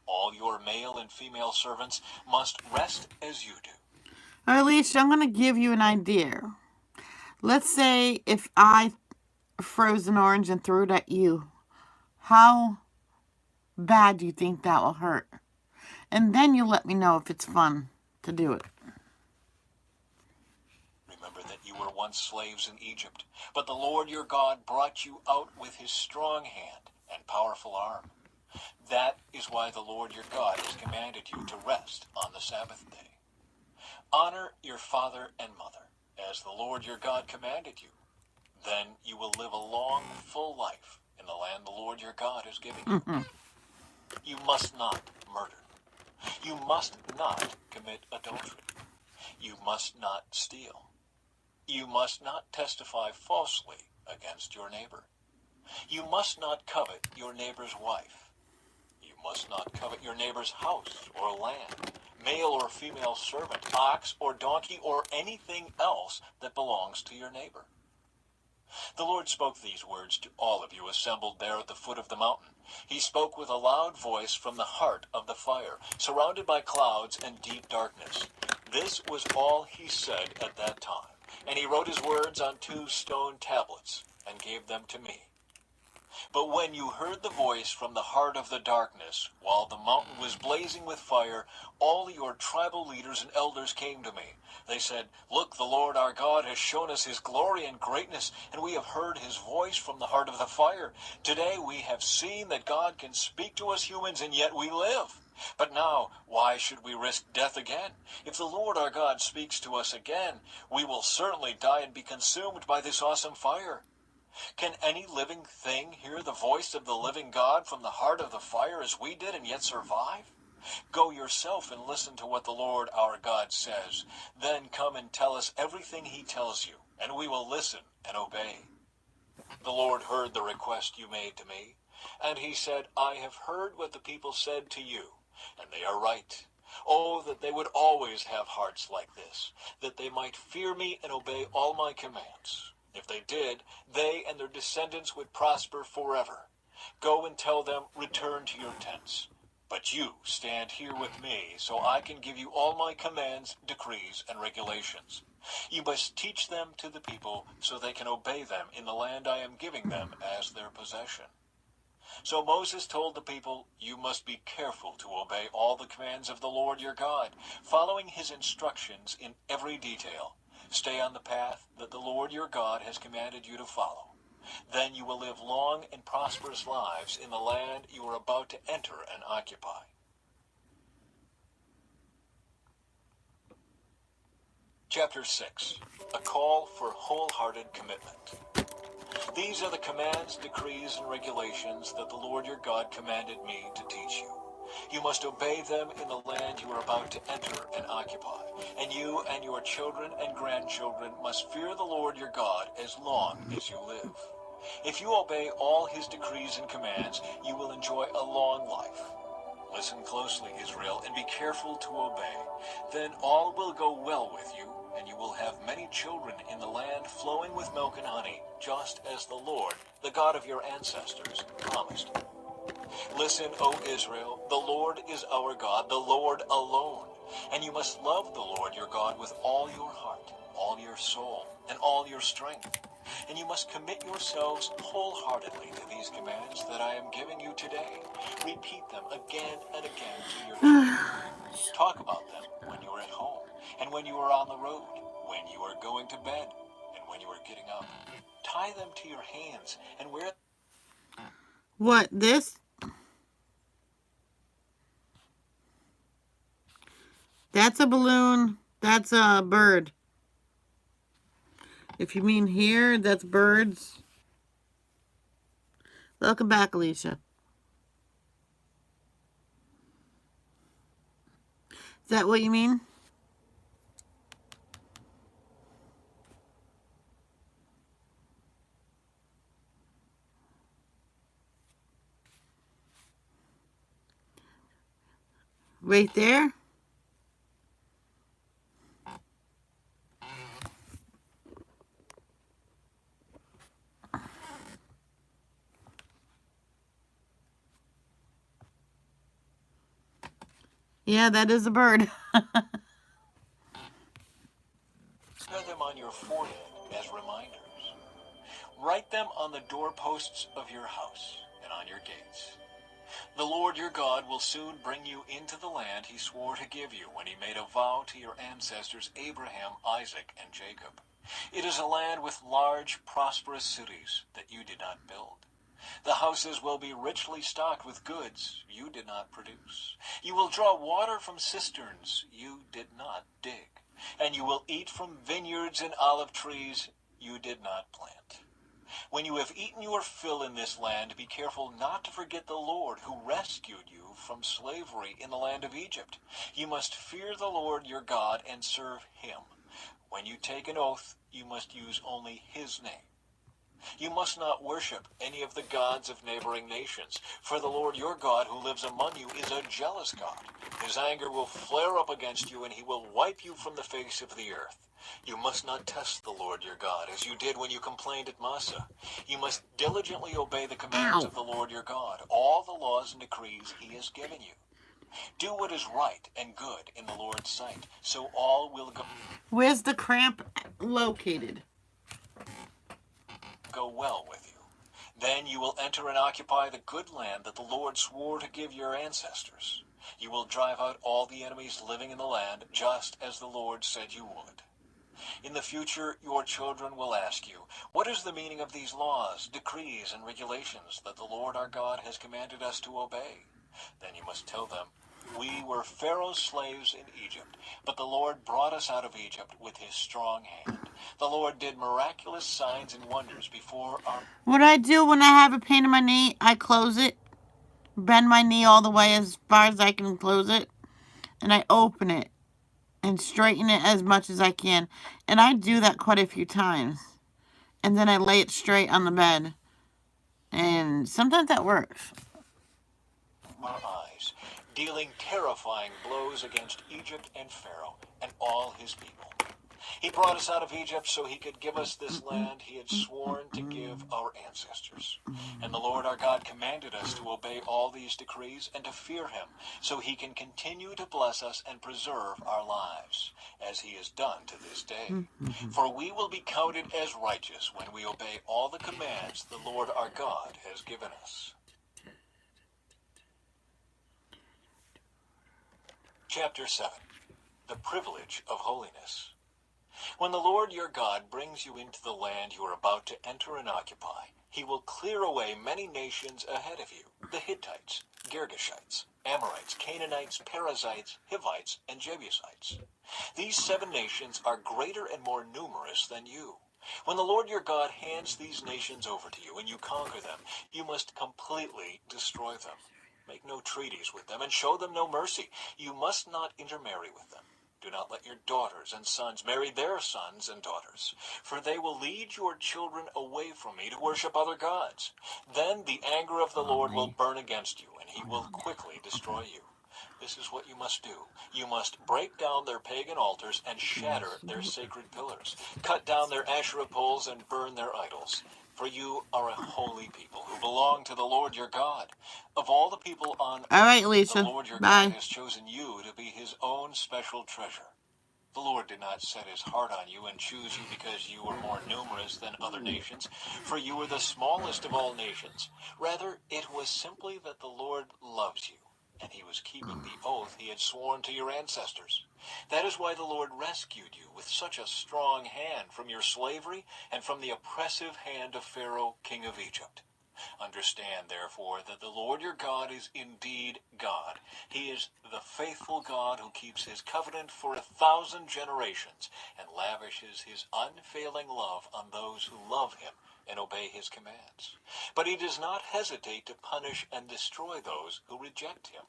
All your male and female servants must rest as you do. Or Alicia, I'm going to give you an idea. Let's say if I froze an orange and threw it at you, how bad do you think that will hurt? And then you let me know if it's fun to do it. Remember that you were once slaves in Egypt, but the Lord your God brought you out with his strong hand and powerful arm. That is why the Lord your God has commanded you to rest on the Sabbath day. Honor your father and mother, as the Lord your God commanded you. Then you will live a long, full life in the land the Lord your God is giving you. You must not murder. You must not commit adultery. You must not steal. You must not testify falsely against your neighbor. You must not covet your neighbor's wife. You must not covet your neighbor's house or land, male or female servant, ox or donkey, or anything else that belongs to your neighbor. The Lord spoke these words to all of you assembled there at the foot of the mountain. He spoke with a loud voice from the heart of the fire, surrounded by clouds and deep darkness. This was all he said at that time, and he wrote his words on 2 stone tablets and gave them to me. But when you heard the voice from the heart of the darkness, while the mountain was blazing with fire, all your tribal leaders and elders came to me. They said, "Look, the Lord our God has shown us his glory and greatness, and we have heard his voice from the heart of the fire. Today we have seen that God can speak to us humans, and yet we live. But now, why should we risk death again? If the Lord our God speaks to us again, we will certainly die and be consumed by this awesome fire. Can any living thing hear the voice of the living God from the heart of the fire as we did and yet survive? Go yourself and listen to what the Lord our God says. Then come and tell us everything he tells you, and we will listen and obey." The Lord heard the request you made to me, and he said, "I have heard what the people said to you, and they are right. Oh, that they would always have hearts like this, that they might fear me and obey all my commands. If they did, they and their descendants would prosper forever. Go and tell them, 'Return to your tents.' But you stand here with me, so I can give you all my commands, decrees, and regulations. You must teach them to the people so they can obey them in the land I am giving them as their possession." So Moses told the people, "You must be careful to obey all the commands of the Lord your God, following his instructions in every detail. Stay on the path that the Lord your God has commanded you to follow. Then you will live long and prosperous lives in the land you are about to enter and occupy." Chapter 6. A call for wholehearted commitment. These are the commands, decrees, and regulations that the Lord your God commanded me to teach you. You must obey them in the land you are about to enter and occupy, and you and your children and grandchildren must fear the Lord your God as long as you live. If you obey all his decrees and commands, you will enjoy a long life. Listen closely, Israel, and be careful to obey. Then all will go well with you, and you will have many children in the land flowing with milk and honey, just as the Lord, the God of your ancestors, promised. Listen, O Israel, the Lord is our God, the Lord alone. And you must love the Lord your God with all your heart, all your soul, and all your strength. And you must commit yourselves wholeheartedly to these commands that I am giving you today. Repeat them again and again to your children. Talk about them when you are at home, and when you are on the road, when you are going to bed, and when you are getting up. Tie them to your hands and wear. What, this? That's a balloon. That's a bird. If you mean here, that's birds. Welcome back, Alicia. Is that what you mean? Right there? Yeah, that is a bird. Wear them on your forehead as reminders. Write them on the doorposts of your house and on your gates. The Lord your God will soon bring you into the land he swore to give you when he made a vow to your ancestors Abraham, Isaac, and Jacob. It is a land with large, prosperous cities that you did not build. The houses will be richly stocked with goods you did not produce. You will draw water from cisterns you did not dig, and you will eat from vineyards and olive trees you did not plant. When you have eaten your fill in this land, be careful not to forget the Lord who rescued you from slavery in the land of Egypt. You must fear the Lord your God and serve him. When you take an oath, you must use only his name. You must not worship any of the gods of neighboring nations, for the Lord your God who lives among you is a jealous God. His anger will flare up against you, and he will wipe you from the face of the earth. You must not test the Lord your God, as you did when you complained at Massah. You must diligently obey the commands Ow. of the Lord your God, all the laws and decrees he has given you. Do what is right and good in the Lord's sight, so all will Where's the cramp located? go well with you. Then you will enter and occupy the good land that the Lord swore to give your ancestors. You will drive out all the enemies living in the land, just as the Lord said you would. In the future, your children will ask you, what is the meaning of these laws, decrees, and regulations that the Lord our God has commanded us to obey? Then you must tell them, we were Pharaoh's slaves in Egypt, but the Lord brought us out of Egypt with his strong hand. The Lord did miraculous signs and wonders before our... What I do when I have a pain in my knee, I close it, bend my knee all the way as far as I can close it, and I open it and straighten it as much as I can. And I do that quite a few times. And then I lay it straight on the bed. And sometimes that works. our eyes, dealing terrifying blows against Egypt and Pharaoh and all his people. He brought us out of Egypt so he could give us this land he had sworn to give our ancestors. And the Lord our God commanded us to obey all these decrees and to fear him, so he can continue to bless us and preserve our lives, as he has done to this day. For we will be counted as righteous when we obey all the commands the Lord our God has given us. Chapter 7. The Privilege of Holiness. When the Lord your God brings you into the land you are about to enter and occupy, he will clear away many nations ahead of you, the Hittites, Girgashites, Amorites, Canaanites, Perizzites, Hivites, and Jebusites. These 7 nations are greater and more numerous than you. When the Lord your God hands these nations over to you and you conquer them, you must completely destroy them. Make no treaties with them and show them no mercy. You must not intermarry with them. Do not let your daughters and sons marry their sons and daughters, for they will lead your children away from me to worship other gods. Then the anger of the Lord will burn against you, and he will quickly destroy you. This is what you must do. You must break down their pagan altars and shatter their sacred pillars. Cut down their Asherah poles and burn their idols. For you are a holy people who belong to the Lord your God. Of all the people on All right, earth, the Alicia. Lord your God Bye. has chosen you to be his own special treasure. The Lord did not set his heart on you and choose you because you were more numerous than other nations, for you were the smallest of all nations. Rather, it was simply that the Lord loves you, and he was keeping the oath he had sworn to your ancestors. That is why the Lord rescued you with such a strong hand from your slavery and from the oppressive hand of Pharaoh, king of Egypt. Understand, therefore, that the Lord your God is indeed God. He is the faithful God who keeps his covenant for 1,000 generations and lavishes his unfailing love on those who love him and obey his commands. But he does not hesitate to punish and destroy those who reject him.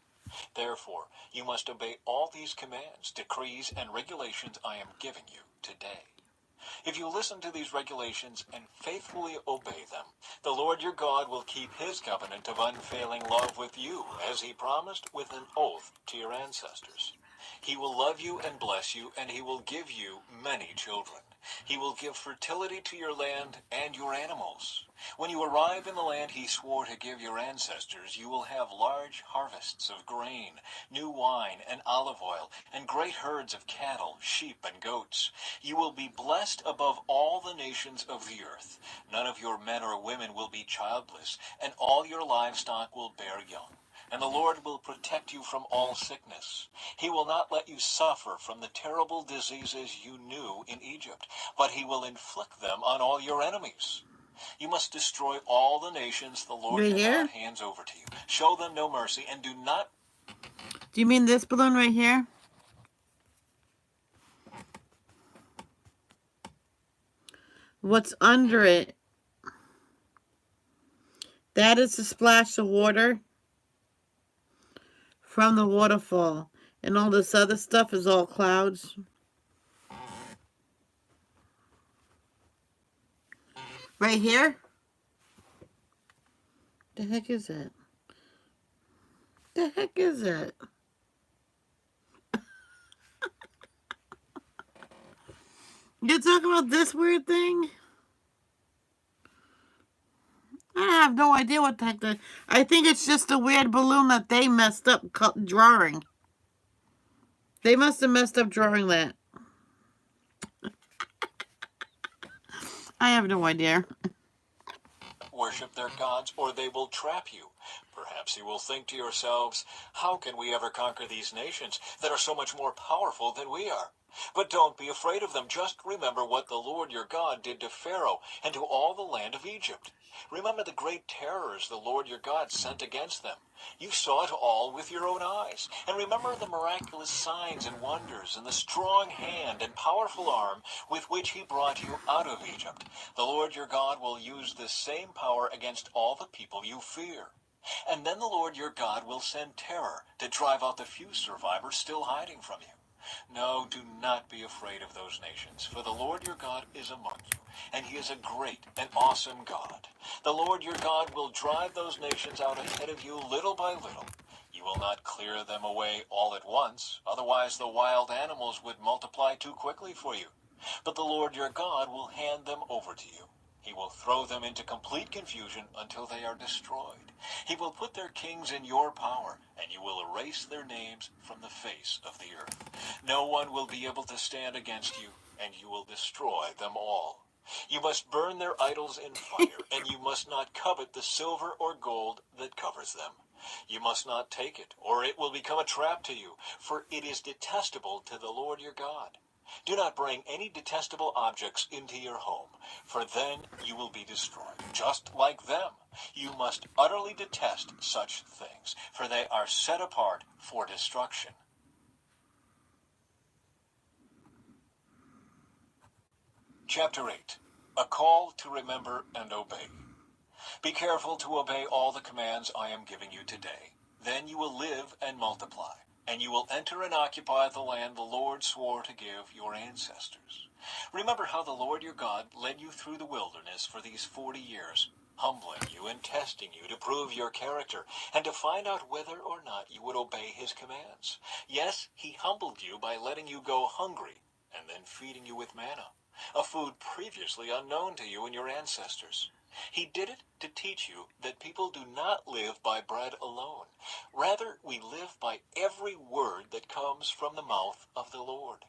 Therefore, you must obey all these commands, decrees, and regulations I am giving you today. If you listen to these regulations and faithfully obey them, the Lord your God will keep his covenant of unfailing love with you, as he promised with an oath to your ancestors. He will love you and bless you, and he will give you many children. He will give fertility to your land and your animals. When you arrive in the land he swore to give your ancestors, you will have large harvests of grain, new wine and olive oil, and great herds of cattle, sheep, and goats. You will be blessed above all the nations of the earth. None of your men or women will be childless, and all your livestock will bear young. And the Lord will protect you from all sickness. He will not let you suffer from the terrible diseases you knew in Egypt, but he will inflict them on all your enemies. You must destroy all the nations the Lord Right your here? God hands over to you. Show them no mercy, and do not... Do you mean this balloon right here? What's under it? That is the splash of water from the waterfall. And all this other stuff is all clouds. Right here? The heck is it? The heck is it? You talking about this weird thing? I have no idea what the heck that. I think it's just a weird balloon that they messed up drawing. They must have messed up drawing that. I have no idea. worship their gods, or they will trap you. Perhaps you will think to yourselves, how can we ever conquer these nations that are so much more powerful than we are? But don't be afraid of them. Just remember what the Lord your God did to Pharaoh and to all the land of Egypt. Remember the great terrors the Lord your God sent against them. You saw it all with your own eyes. And remember the miraculous signs and wonders and the strong hand and powerful arm with which he brought you out of Egypt. The Lord your God will use this same power against all the people you fear. And then the Lord your God will send terror to drive out the few survivors still hiding from you. No, do not be afraid of those nations, for the Lord your God is among you, and he is a great and awesome God. The Lord your God will drive those nations out ahead of you little by little. You will not clear them away all at once, otherwise the wild animals would multiply too quickly for you. But the Lord your God will hand them over to you. He will throw them into complete confusion until they are destroyed. He will put their kings in your power, and you will erase their names from the face of the earth. No one will be able to stand against you, and you will destroy them all. You must burn their idols in fire, and you must not covet the silver or gold that covers them. You must not take it, or it will become a trap to you, for it is detestable to the Lord your God. Do not bring any detestable objects into your home, for then you will be destroyed, just like them. You must utterly detest such things, for they are set apart for destruction. Chapter 8. A call to remember and obey. Be careful to obey all the commands I am giving you today. Then you will live and multiply, and you will enter and occupy the land the Lord swore to give your ancestors. Remember how the Lord your God led you through the wilderness for these 40 years, humbling you and testing you to prove your character and to find out whether or not you would obey his commands. Yes, he humbled you by letting you go hungry and then feeding you with manna, a food previously unknown to you and your ancestors. He did it to teach you that people do not live by bread alone. Rather, we live by every word that comes from the mouth of the Lord.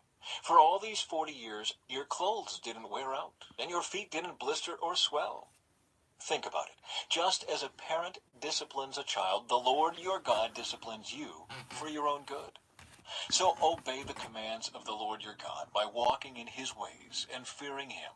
For all these 40 years, your clothes didn't wear out, and your feet didn't blister or swell. Think about it. Just as a parent disciplines a child, the Lord your God disciplines you for your own good. So obey the commands of the Lord your God by walking in his ways and fearing him.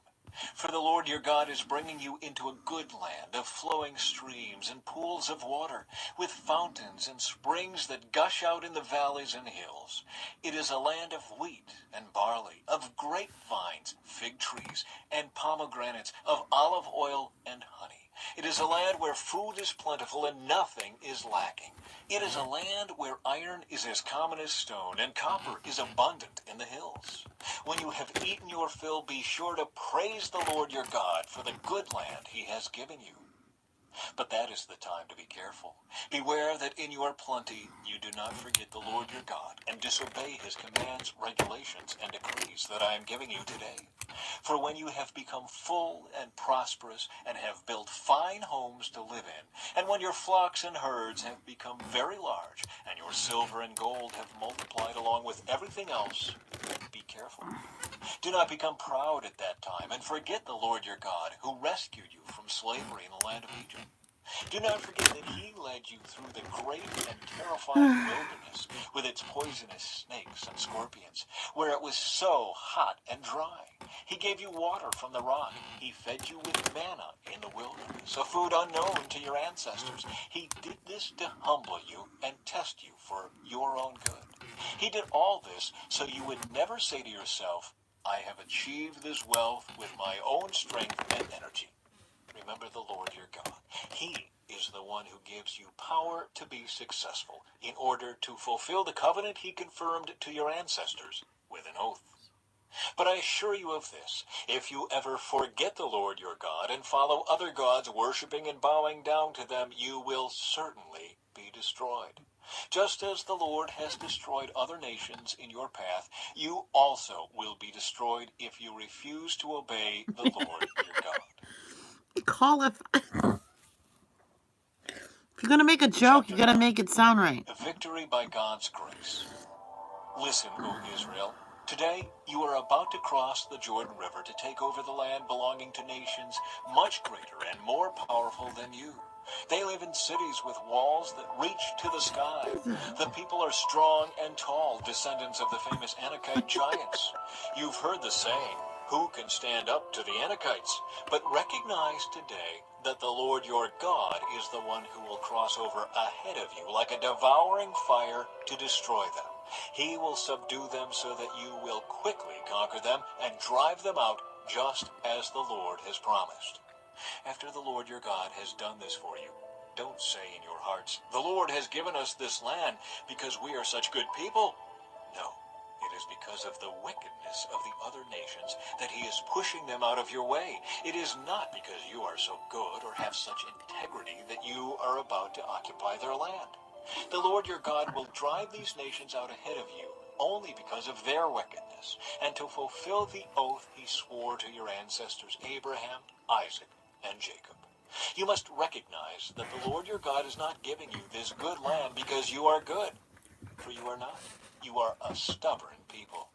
For the Lord your God is bringing you into a good land of flowing streams and pools of water, with fountains and springs that gush out in the valleys and hills. It is a land of wheat and barley, of grapevines, fig trees, and pomegranates, of olive oil and honey. It is a land where food is plentiful and nothing is lacking. It is a land where iron is as common as stone, and copper is abundant in the hills. When you have eaten your fill, be sure to praise the Lord your God for the good land he has given you. But that is the time to be careful. Beware that in your plenty you do not forget the Lord your God and disobey his commands, regulations, and decrees that I am giving you today. For when you have become full and prosperous and have built fine homes to live in, and when your flocks and herds have become very large, and your silver and gold have multiplied along with everything else, be careful. Do not become proud at that time and forget the Lord your God, who rescued you from slavery in the land of Egypt. Do not forget that he led you through the great and terrifying wilderness with its poisonous snakes and scorpions, where it was so hot and dry. He gave you water from the rock. He fed you with manna in the wilderness, a food unknown to your ancestors. He did this to humble you and test you for your own good. He did all this so you would never say to yourself, I have achieved this wealth with my own strength and energy. Remember the Lord your God. He is the one who gives you power to be successful in order to fulfill the covenant he confirmed to your ancestors with an oath. But I assure you of this, if you ever forget the Lord your God and follow other gods, worshiping and bowing down to them, you will certainly be destroyed. Just as the Lord has destroyed other nations in your path, you also will be destroyed if you refuse to obey the Lord your God. Call if you're gonna make a joke, you gotta make it sound right. A victory by God's grace. Listen, O Israel. Today you are about to cross the Jordan River to take over the land belonging to nations much greater and more powerful than you. They live in cities with walls that reach to the sky. The people are strong and tall, descendants of the famous Anakite giants. You've heard the saying, who can stand up to the Anakites? But recognize today that the Lord your God is the one who will cross over ahead of you like a devouring fire to destroy them. He will subdue them so that you will quickly conquer them and drive them out just as the Lord has promised. After the Lord your God has done this for you, don't say in your hearts, the Lord has given us this land because we are such good people. No, it is because of the wickedness of the other nations that he is pushing them out of your way. It is not because you are so good or have such integrity that you are about to occupy their land. The Lord your God will drive these nations out ahead of you only because of their wickedness, and to fulfill the oath he swore to your ancestors Abraham, Isaac, and Jacob. You must recognize that the Lord your God is not giving you this good land because you are good, for you are not. You are a stubborn people.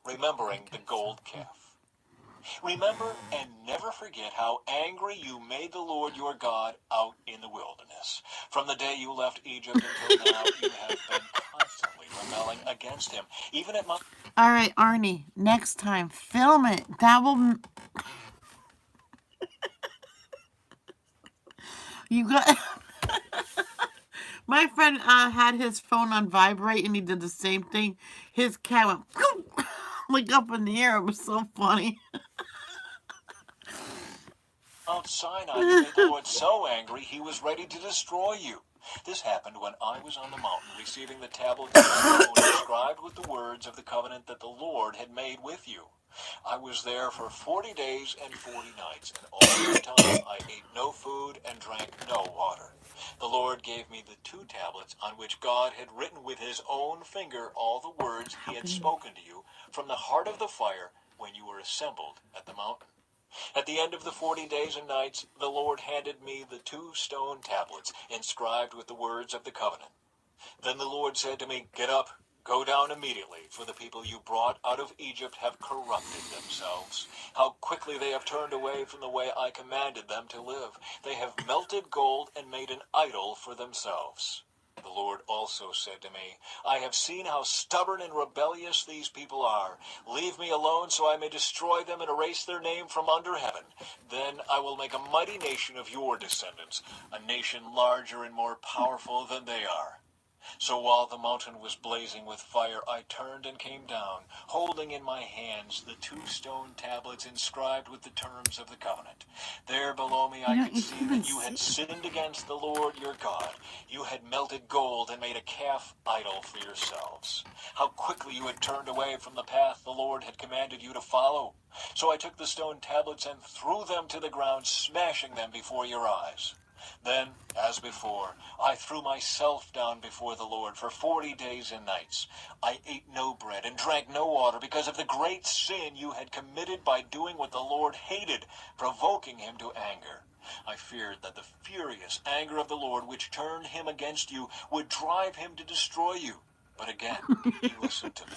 Remembering the gold calf. Remember and never forget how angry you made the Lord your God out in the wilderness. From the day you left Egypt until now, you have been constantly rebelling against him. Even at Mount... All right, Arnie, next time, film it. That will... You got... My friend had his phone on vibrate, and he did the same thing. His cat went like up in the air. It was so funny. Mount Sinai, you made the Lord so angry he was ready to destroy you. This happened when I was on the mountain receiving the tablets of stone inscribed with the words of the covenant that the Lord had made with you. I was there for 40 days and 40 nights, and all this time I ate no food and drank no water. The Lord gave me the 2 tablets on which God had written with his own finger all the words he had spoken to you from the heart of the fire when you were assembled at the mountain. At the end of the 40 days and nights, the Lord handed me the 2 stone tablets inscribed with the words of the covenant. Then the Lord said to me, get up, go down immediately, for the people you brought out of Egypt have corrupted themselves. How quickly they have turned away from the way I commanded them to live. They have melted gold and made an idol for themselves. The Lord also said to me, I have seen how stubborn and rebellious these people are. Leave me alone so I may destroy them and erase their name from under heaven. Then I will make a mighty nation of your descendants, a nation larger and more powerful than they are. So while the mountain was blazing with fire, I turned and came down, holding in my hands the 2 stone tablets inscribed with the terms of the covenant. There below me I could see that you had sinned against the Lord your God. You had melted gold and made a calf idol for yourselves. How quickly you had turned away from the path the Lord had commanded you to follow. So I took the stone tablets and threw them to the ground, smashing them before your eyes. Then, as before, I threw myself down before the Lord for 40 days and nights. I ate no bread and drank no water because of the great sin you had committed by doing what the Lord hated, provoking him to anger. I feared that the furious anger of the Lord, which turned him against you, would drive him to destroy you. But again, he listened to me.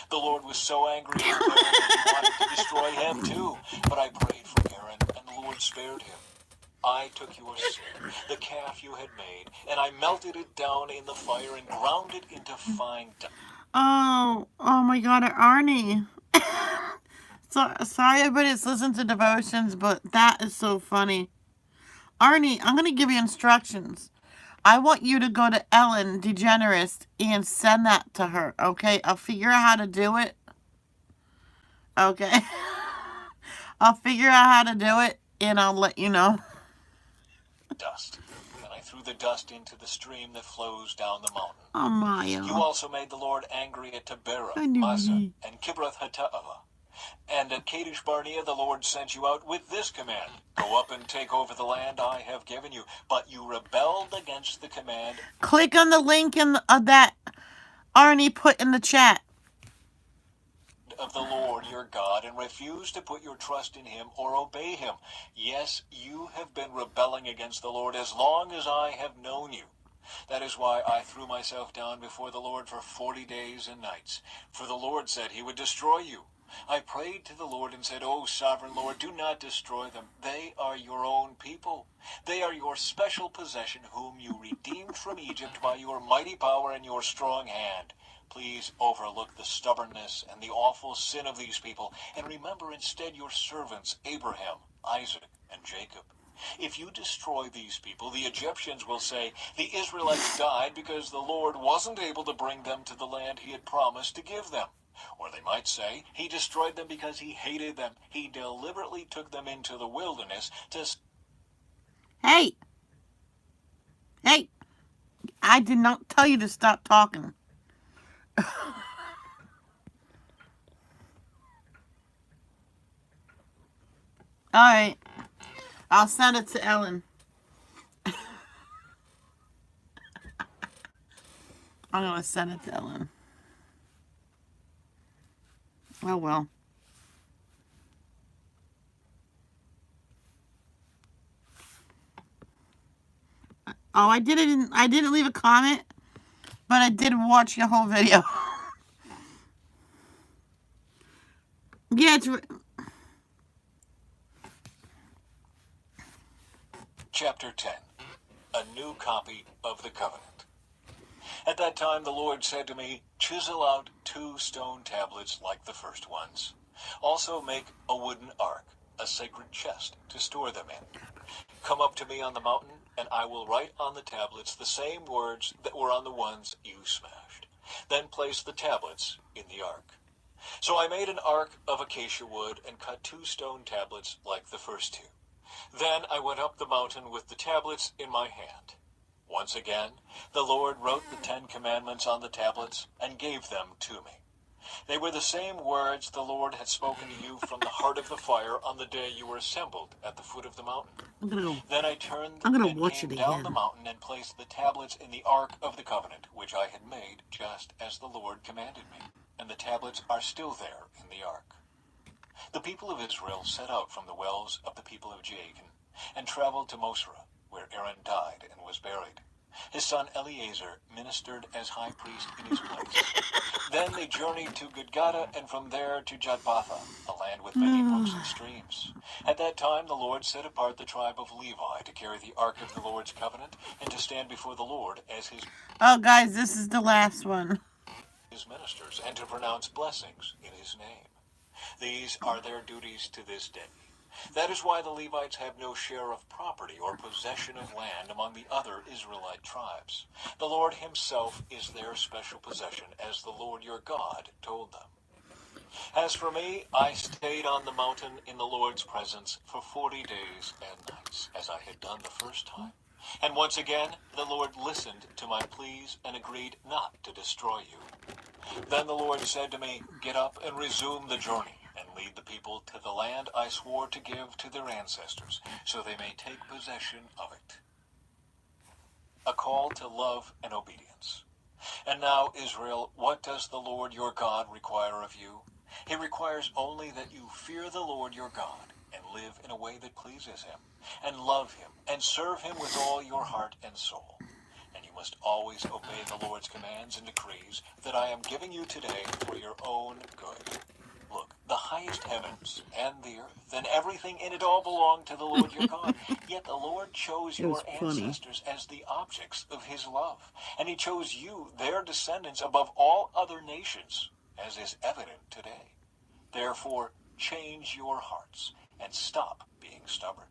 The Lord was so angry with Aaron that he wanted to destroy him too. But I prayed for Aaron, and the Lord spared him. I took your sin, the calf you had made, and I melted it down in the fire and ground it into fine dust. Oh my God, Arnie. So sorry, everybody's listened to devotions, but that is so funny. Arnie, I'm gonna give you instructions. I want you to go to Ellen DeGeneres and send that to her. Okay, I'll figure out how to do it. Okay, I'll figure out how to do it, and I'll let you know. Dust. And I threw the dust into the stream that flows down the mountain. Oh, Maya. You also made the Lord angry at Taberah, I knew Massa, he- and Kibroth Hattaavah. And at Kadesh Barnea the Lord sent you out with this command, go up and take over the land I have given you. But you rebelled against the command. Click on the link in that Arnie put in the chat. Of the Lord your God and refuse to put your trust in him or obey him. Yes, you have been rebelling against the Lord as long as I have known you. That is why I threw myself down before the Lord for 40 days and nights. For the Lord said he would destroy you. I prayed to the Lord and said, O sovereign Lord, do not destroy them. They are your own people. They are your special possession, whom you redeemed from Egypt by your mighty power and your strong hand. Please overlook the stubbornness and the awful sin of these people, and remember instead your servants Abraham, Isaac, and Jacob. If you destroy these people, the Egyptians will say, the Israelites died because the Lord wasn't able to bring them to the land he had promised to give them. Or they might say, he destroyed them because he hated them. He deliberately took them into the wilderness to... Hey! Hey! I did not tell you to stop talking. Alright. I'll send it to Ellen. I'm going to send it to Ellen. Oh, well. Oh, I didn't leave a comment, but I did watch the whole video. Yeah, it's... Chapter 10. A new copy of the covenant. At that time the Lord said to me, chisel out 2 stone tablets like the first ones. Also make a wooden ark, a sacred chest to store them in. Come up to me on the mountain, and I will write on the tablets the same words that were on the ones you smashed. Then place the tablets in the ark. So I made an ark of acacia wood and cut 2 stone tablets like the first 2. Then I went up the mountain with the tablets in my hand. Once again, the Lord wrote the 10 commandments on the tablets and gave them to me. They were the same words the Lord had spoken to you from the heart of the fire on the day you were assembled at the foot of the mountain. Then I turned and came down the mountain and placed the tablets in the ark of the covenant, which I had made just as the Lord commanded me. And the tablets are still there in the ark. The people of Israel set out from the wells of the people of Jacob and traveled to Mosra, where Aaron died and was buried. His son Eleazar ministered as high priest in his place. Then they journeyed to Gudgodah, and from there to Jotbatha, a land with many brooks and streams. At that time the Lord set apart the tribe of Levi to carry the ark of the Lord's covenant and to stand before the Lord as Oh, guys, this is the last one. his ministers and to pronounce blessings in his name. These are their duties to this day. That is why the Levites have no share of property or possession of land among the other Israelite tribes. The Lord himself is their special possession, as the Lord your God told them. As for me, I stayed on the mountain in the Lord's presence for 40 days and nights, as I had done the first time. And once again, the Lord listened to my pleas and agreed not to destroy you. Then the Lord said to me, "Get up and resume the journey, and lead the people to the land I swore to give to their ancestors, so they may take possession of it." A call to love and obedience. And now, Israel, what does the Lord your God require of you? He requires only that you fear the Lord your God, and live in a way that pleases him, and love him, and serve him with all your heart and soul. And you must always obey the Lord's commands and decrees that I am giving you today for your own good. Look, the highest heavens and the earth and everything in it all belong to the Lord your God. Yet the Lord chose It was your funny. ancestors as the objects of his love. And he chose you, their descendants, above all other nations, as is evident today. Therefore, change your hearts and stop being stubborn.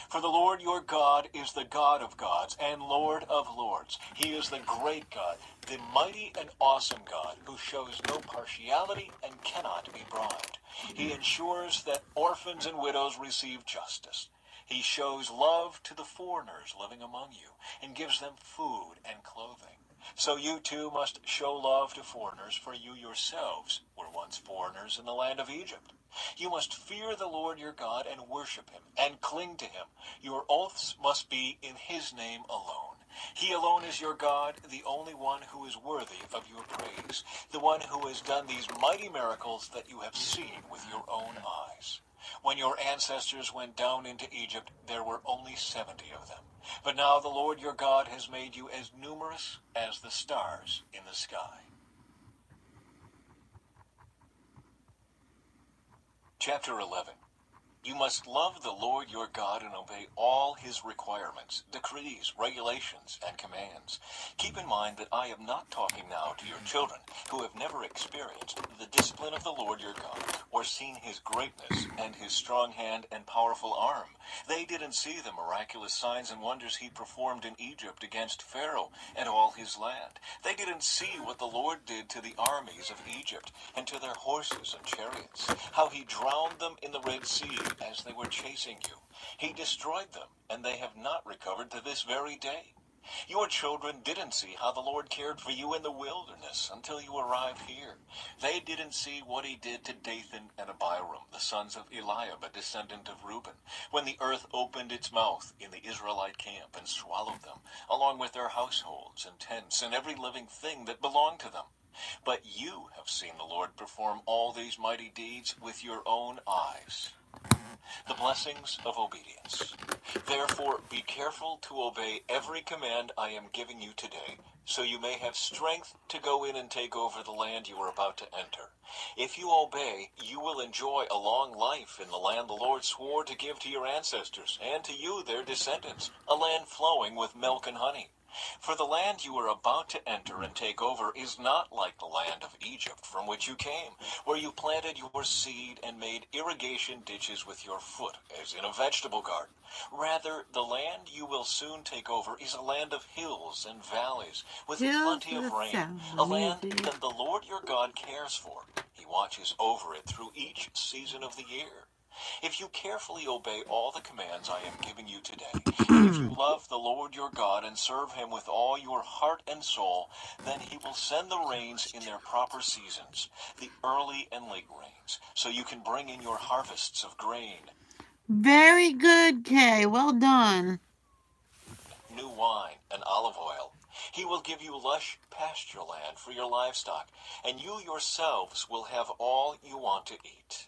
For the Lord your God is the God of gods and Lord of lords. He is the great God, the mighty and awesome God, who shows no partiality and cannot be bribed. He ensures that orphans and widows receive justice. He shows love to the foreigners living among you and gives them food and clothing. So you too must show love to foreigners, for you yourselves were once foreigners in the land of Egypt. You must fear the Lord your God and worship him and cling to him. Your oaths must be in his name alone. He alone is your God, the only one who is worthy of your praise, the one who has done these mighty miracles that you have seen with your own eyes. When your ancestors went down into Egypt, there were only 70 of them. But now the Lord your God has made you as numerous as the stars in the sky. Chapter 11. You must love the Lord your God and obey all his requirements, decrees, regulations, and commands. Keep in mind that I am not talking now to your children who have never experienced the discipline of the Lord your God or seen his greatness and his strong hand and powerful arm. They didn't see the miraculous signs and wonders he performed in Egypt against Pharaoh and all his land. They didn't see what the Lord did to the armies of Egypt and to their horses and chariots, how he drowned them in the Red Sea as they were chasing you. He destroyed them, and they have not recovered to this very day. Your children didn't see how the Lord cared for you in the wilderness until you arrived here. They didn't see what he did to Dathan and Abiram, the sons of Eliab, a descendant of Reuben, when the earth opened its mouth in the Israelite camp and swallowed them, along with their households and tents and every living thing that belonged to them. But you have seen the Lord perform all these mighty deeds with your own eyes. The blessings of obedience. Therefore, be careful to obey every command I am giving you today, so you may have strength to go in and take over the land you are about to enter. If you obey, you will enjoy a long life in the land the Lord swore to give to your ancestors, and to you their descendants, a land flowing with milk and honey. For the land you are about to enter and take over is not like the land of Egypt from which you came, where you planted your seed and made irrigation ditches with your foot, as in a vegetable garden. Rather, the land you will soon take over is a land of hills and valleys, with plenty of rain, a land that the Lord your God cares for. He watches over it through each season of the year. If you carefully obey all the commands I am giving you today, and if you love the Lord your God and serve him with all your heart and soul, then he will send the rains in their proper seasons, the early and late rains, so you can bring in your harvests of grain. Very good, Kay. Well done. New wine and olive oil. He will give you lush pasture land for your livestock, and you yourselves will have all you want to eat.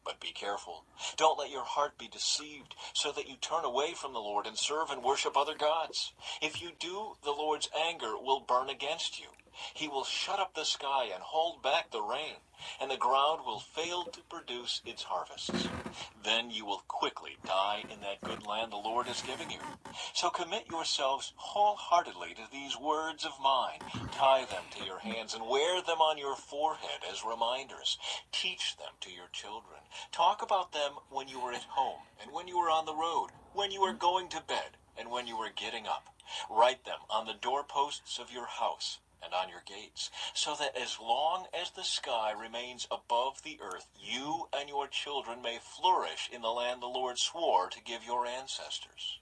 But be careful. Don't let your heart be deceived, so that you turn away from the Lord and serve and worship other gods. If you do, the Lord's anger will burn against you. He will shut up the sky and hold back the rain, and the ground will fail to produce its harvests. Then you will quickly die in that good land the Lord is giving you. So commit yourselves wholeheartedly to these words of mine. Tie them to your hands and wear them on your forehead as reminders. Teach them to your children. Talk about them when you are at home and when you are on the road, when you are going to bed and when you are getting up. Write them on the doorposts of your house and on your gates, so that as long as the sky remains above the earth, you and your children may flourish in the land the Lord swore to give your ancestors.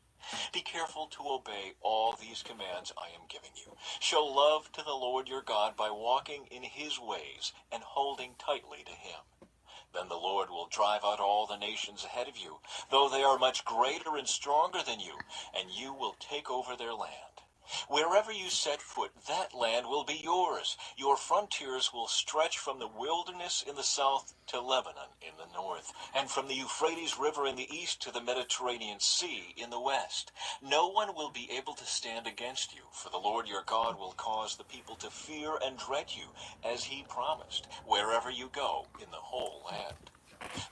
Be careful to obey all these commands I am giving you. Show love to the Lord your God by walking in his ways and holding tightly to him. Then the Lord will drive out all the nations ahead of you, though they are much greater and stronger than you, and you will take over their land. Wherever you set foot, that land will be yours. Your frontiers will stretch from the wilderness in the south to Lebanon in the north, and from the Euphrates River in the east to the Mediterranean Sea in the west. No one will be able to stand against you, for the Lord your God will cause the people to fear and dread you, as he promised, wherever you go in the whole land.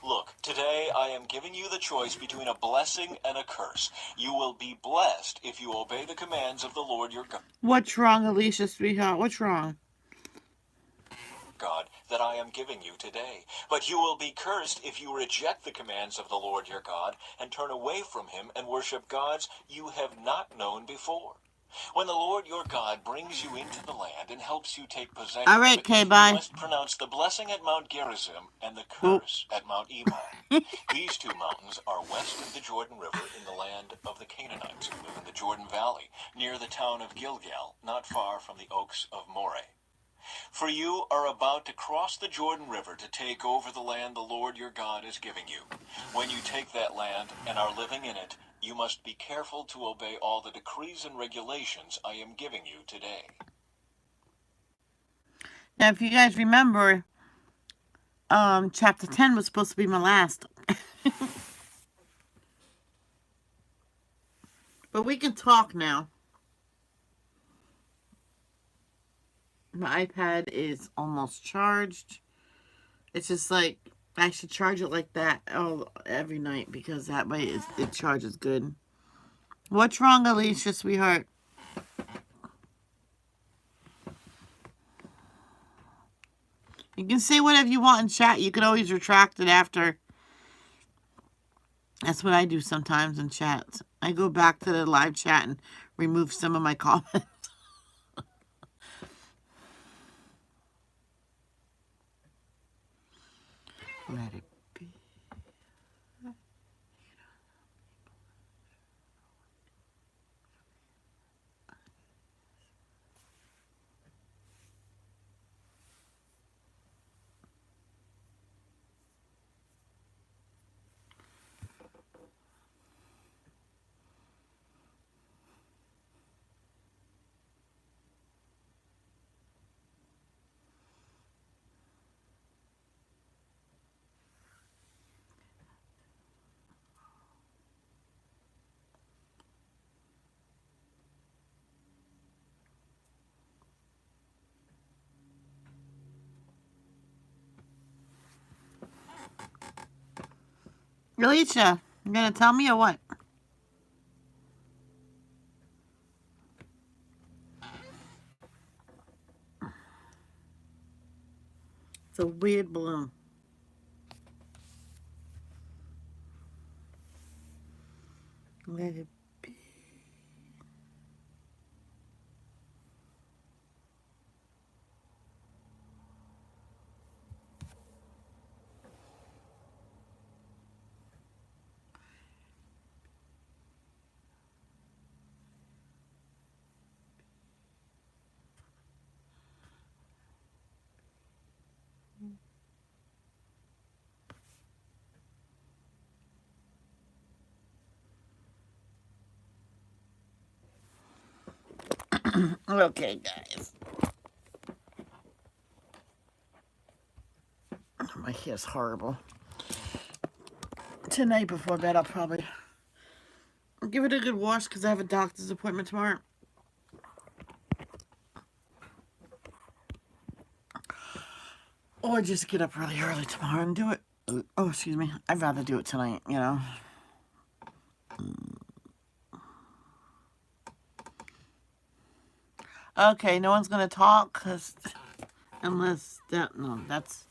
Look, today I am giving you the choice between a blessing and a curse. You will be blessed if you obey the commands of the Lord your What's wrong, Alicia, sweetheart? What's wrong? God that I am giving you today. But you will be cursed if you reject the commands of the Lord your God and turn away from him and worship gods you have not known before. When the Lord your God brings you into the land and helps you take possession All right, of it, Kay, you bye. must pronounce the blessing at Mount Gerizim and the Oh. curse at Mount Ebal. These two mountains are west of the Jordan River in the land of the Canaanites who live in the Jordan Valley, near the town of Gilgal, not far from the oaks of Moreh. For you are about to cross the Jordan River to take over the land the Lord your God is giving you. When you take that land and are living in it, you must be careful to obey all the decrees and regulations I am giving you today. Now, if you guys remember, chapter 10 was supposed to be my last. But we can talk now. My iPad is almost charged. It's just like, I should charge it like that every night, because that way it charges good. What's wrong, Alicia, sweetheart? You can say whatever you want in chat. You can always retract it after. That's what I do sometimes in chats. I go back to the live chat and remove some of my comments. Let it be. Alicia, you gonna tell me or what? It's a weird balloon. Let it be. Okay, guys. My hair's horrible. tonight before bed, I'll probably give it a good wash because I have a doctor's appointment tomorrow. Or just get up really early tomorrow and do it. Oh, excuse me. I'd rather do it tonight, you know. Okay, no one's going to talk because unless that, no, that's,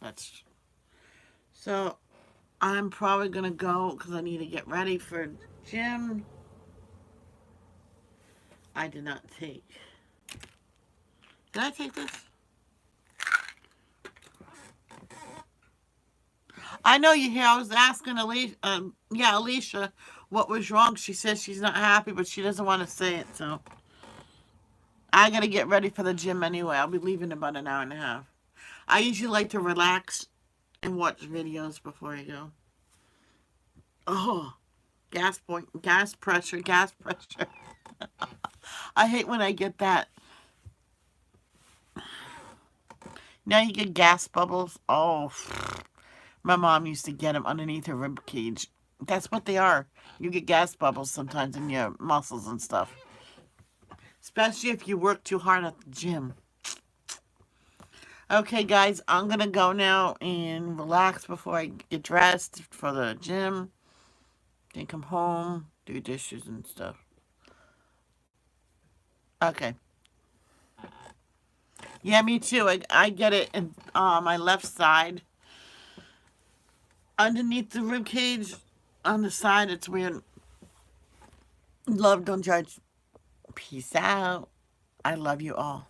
so I'm probably going to go because I need to get ready for gym. I did not take. Did I take this? I know you hear. I was asking Alicia, Alicia, what was wrong. She says she's not happy, but she doesn't want to say it. So I gotta get ready for the gym anyway. I'll be leaving in about an hour and a half. I usually like to relax and watch videos before I go. Oh, gas point, gas pressure, gas pressure. I hate when I get that. Now you get gas bubbles. Oh, my mom used to get them underneath her rib cage. That's what they are. You get gas bubbles sometimes in your muscles and stuff. Especially if you work too hard at the gym. Okay, guys, I'm going to go now and relax before I get dressed for the gym. Then come home, do dishes and stuff. Okay. Yeah, me too. I get it in my left side. Underneath the rib cage, on the side, it's weird. Love, don't judge. Peace out. I love you all.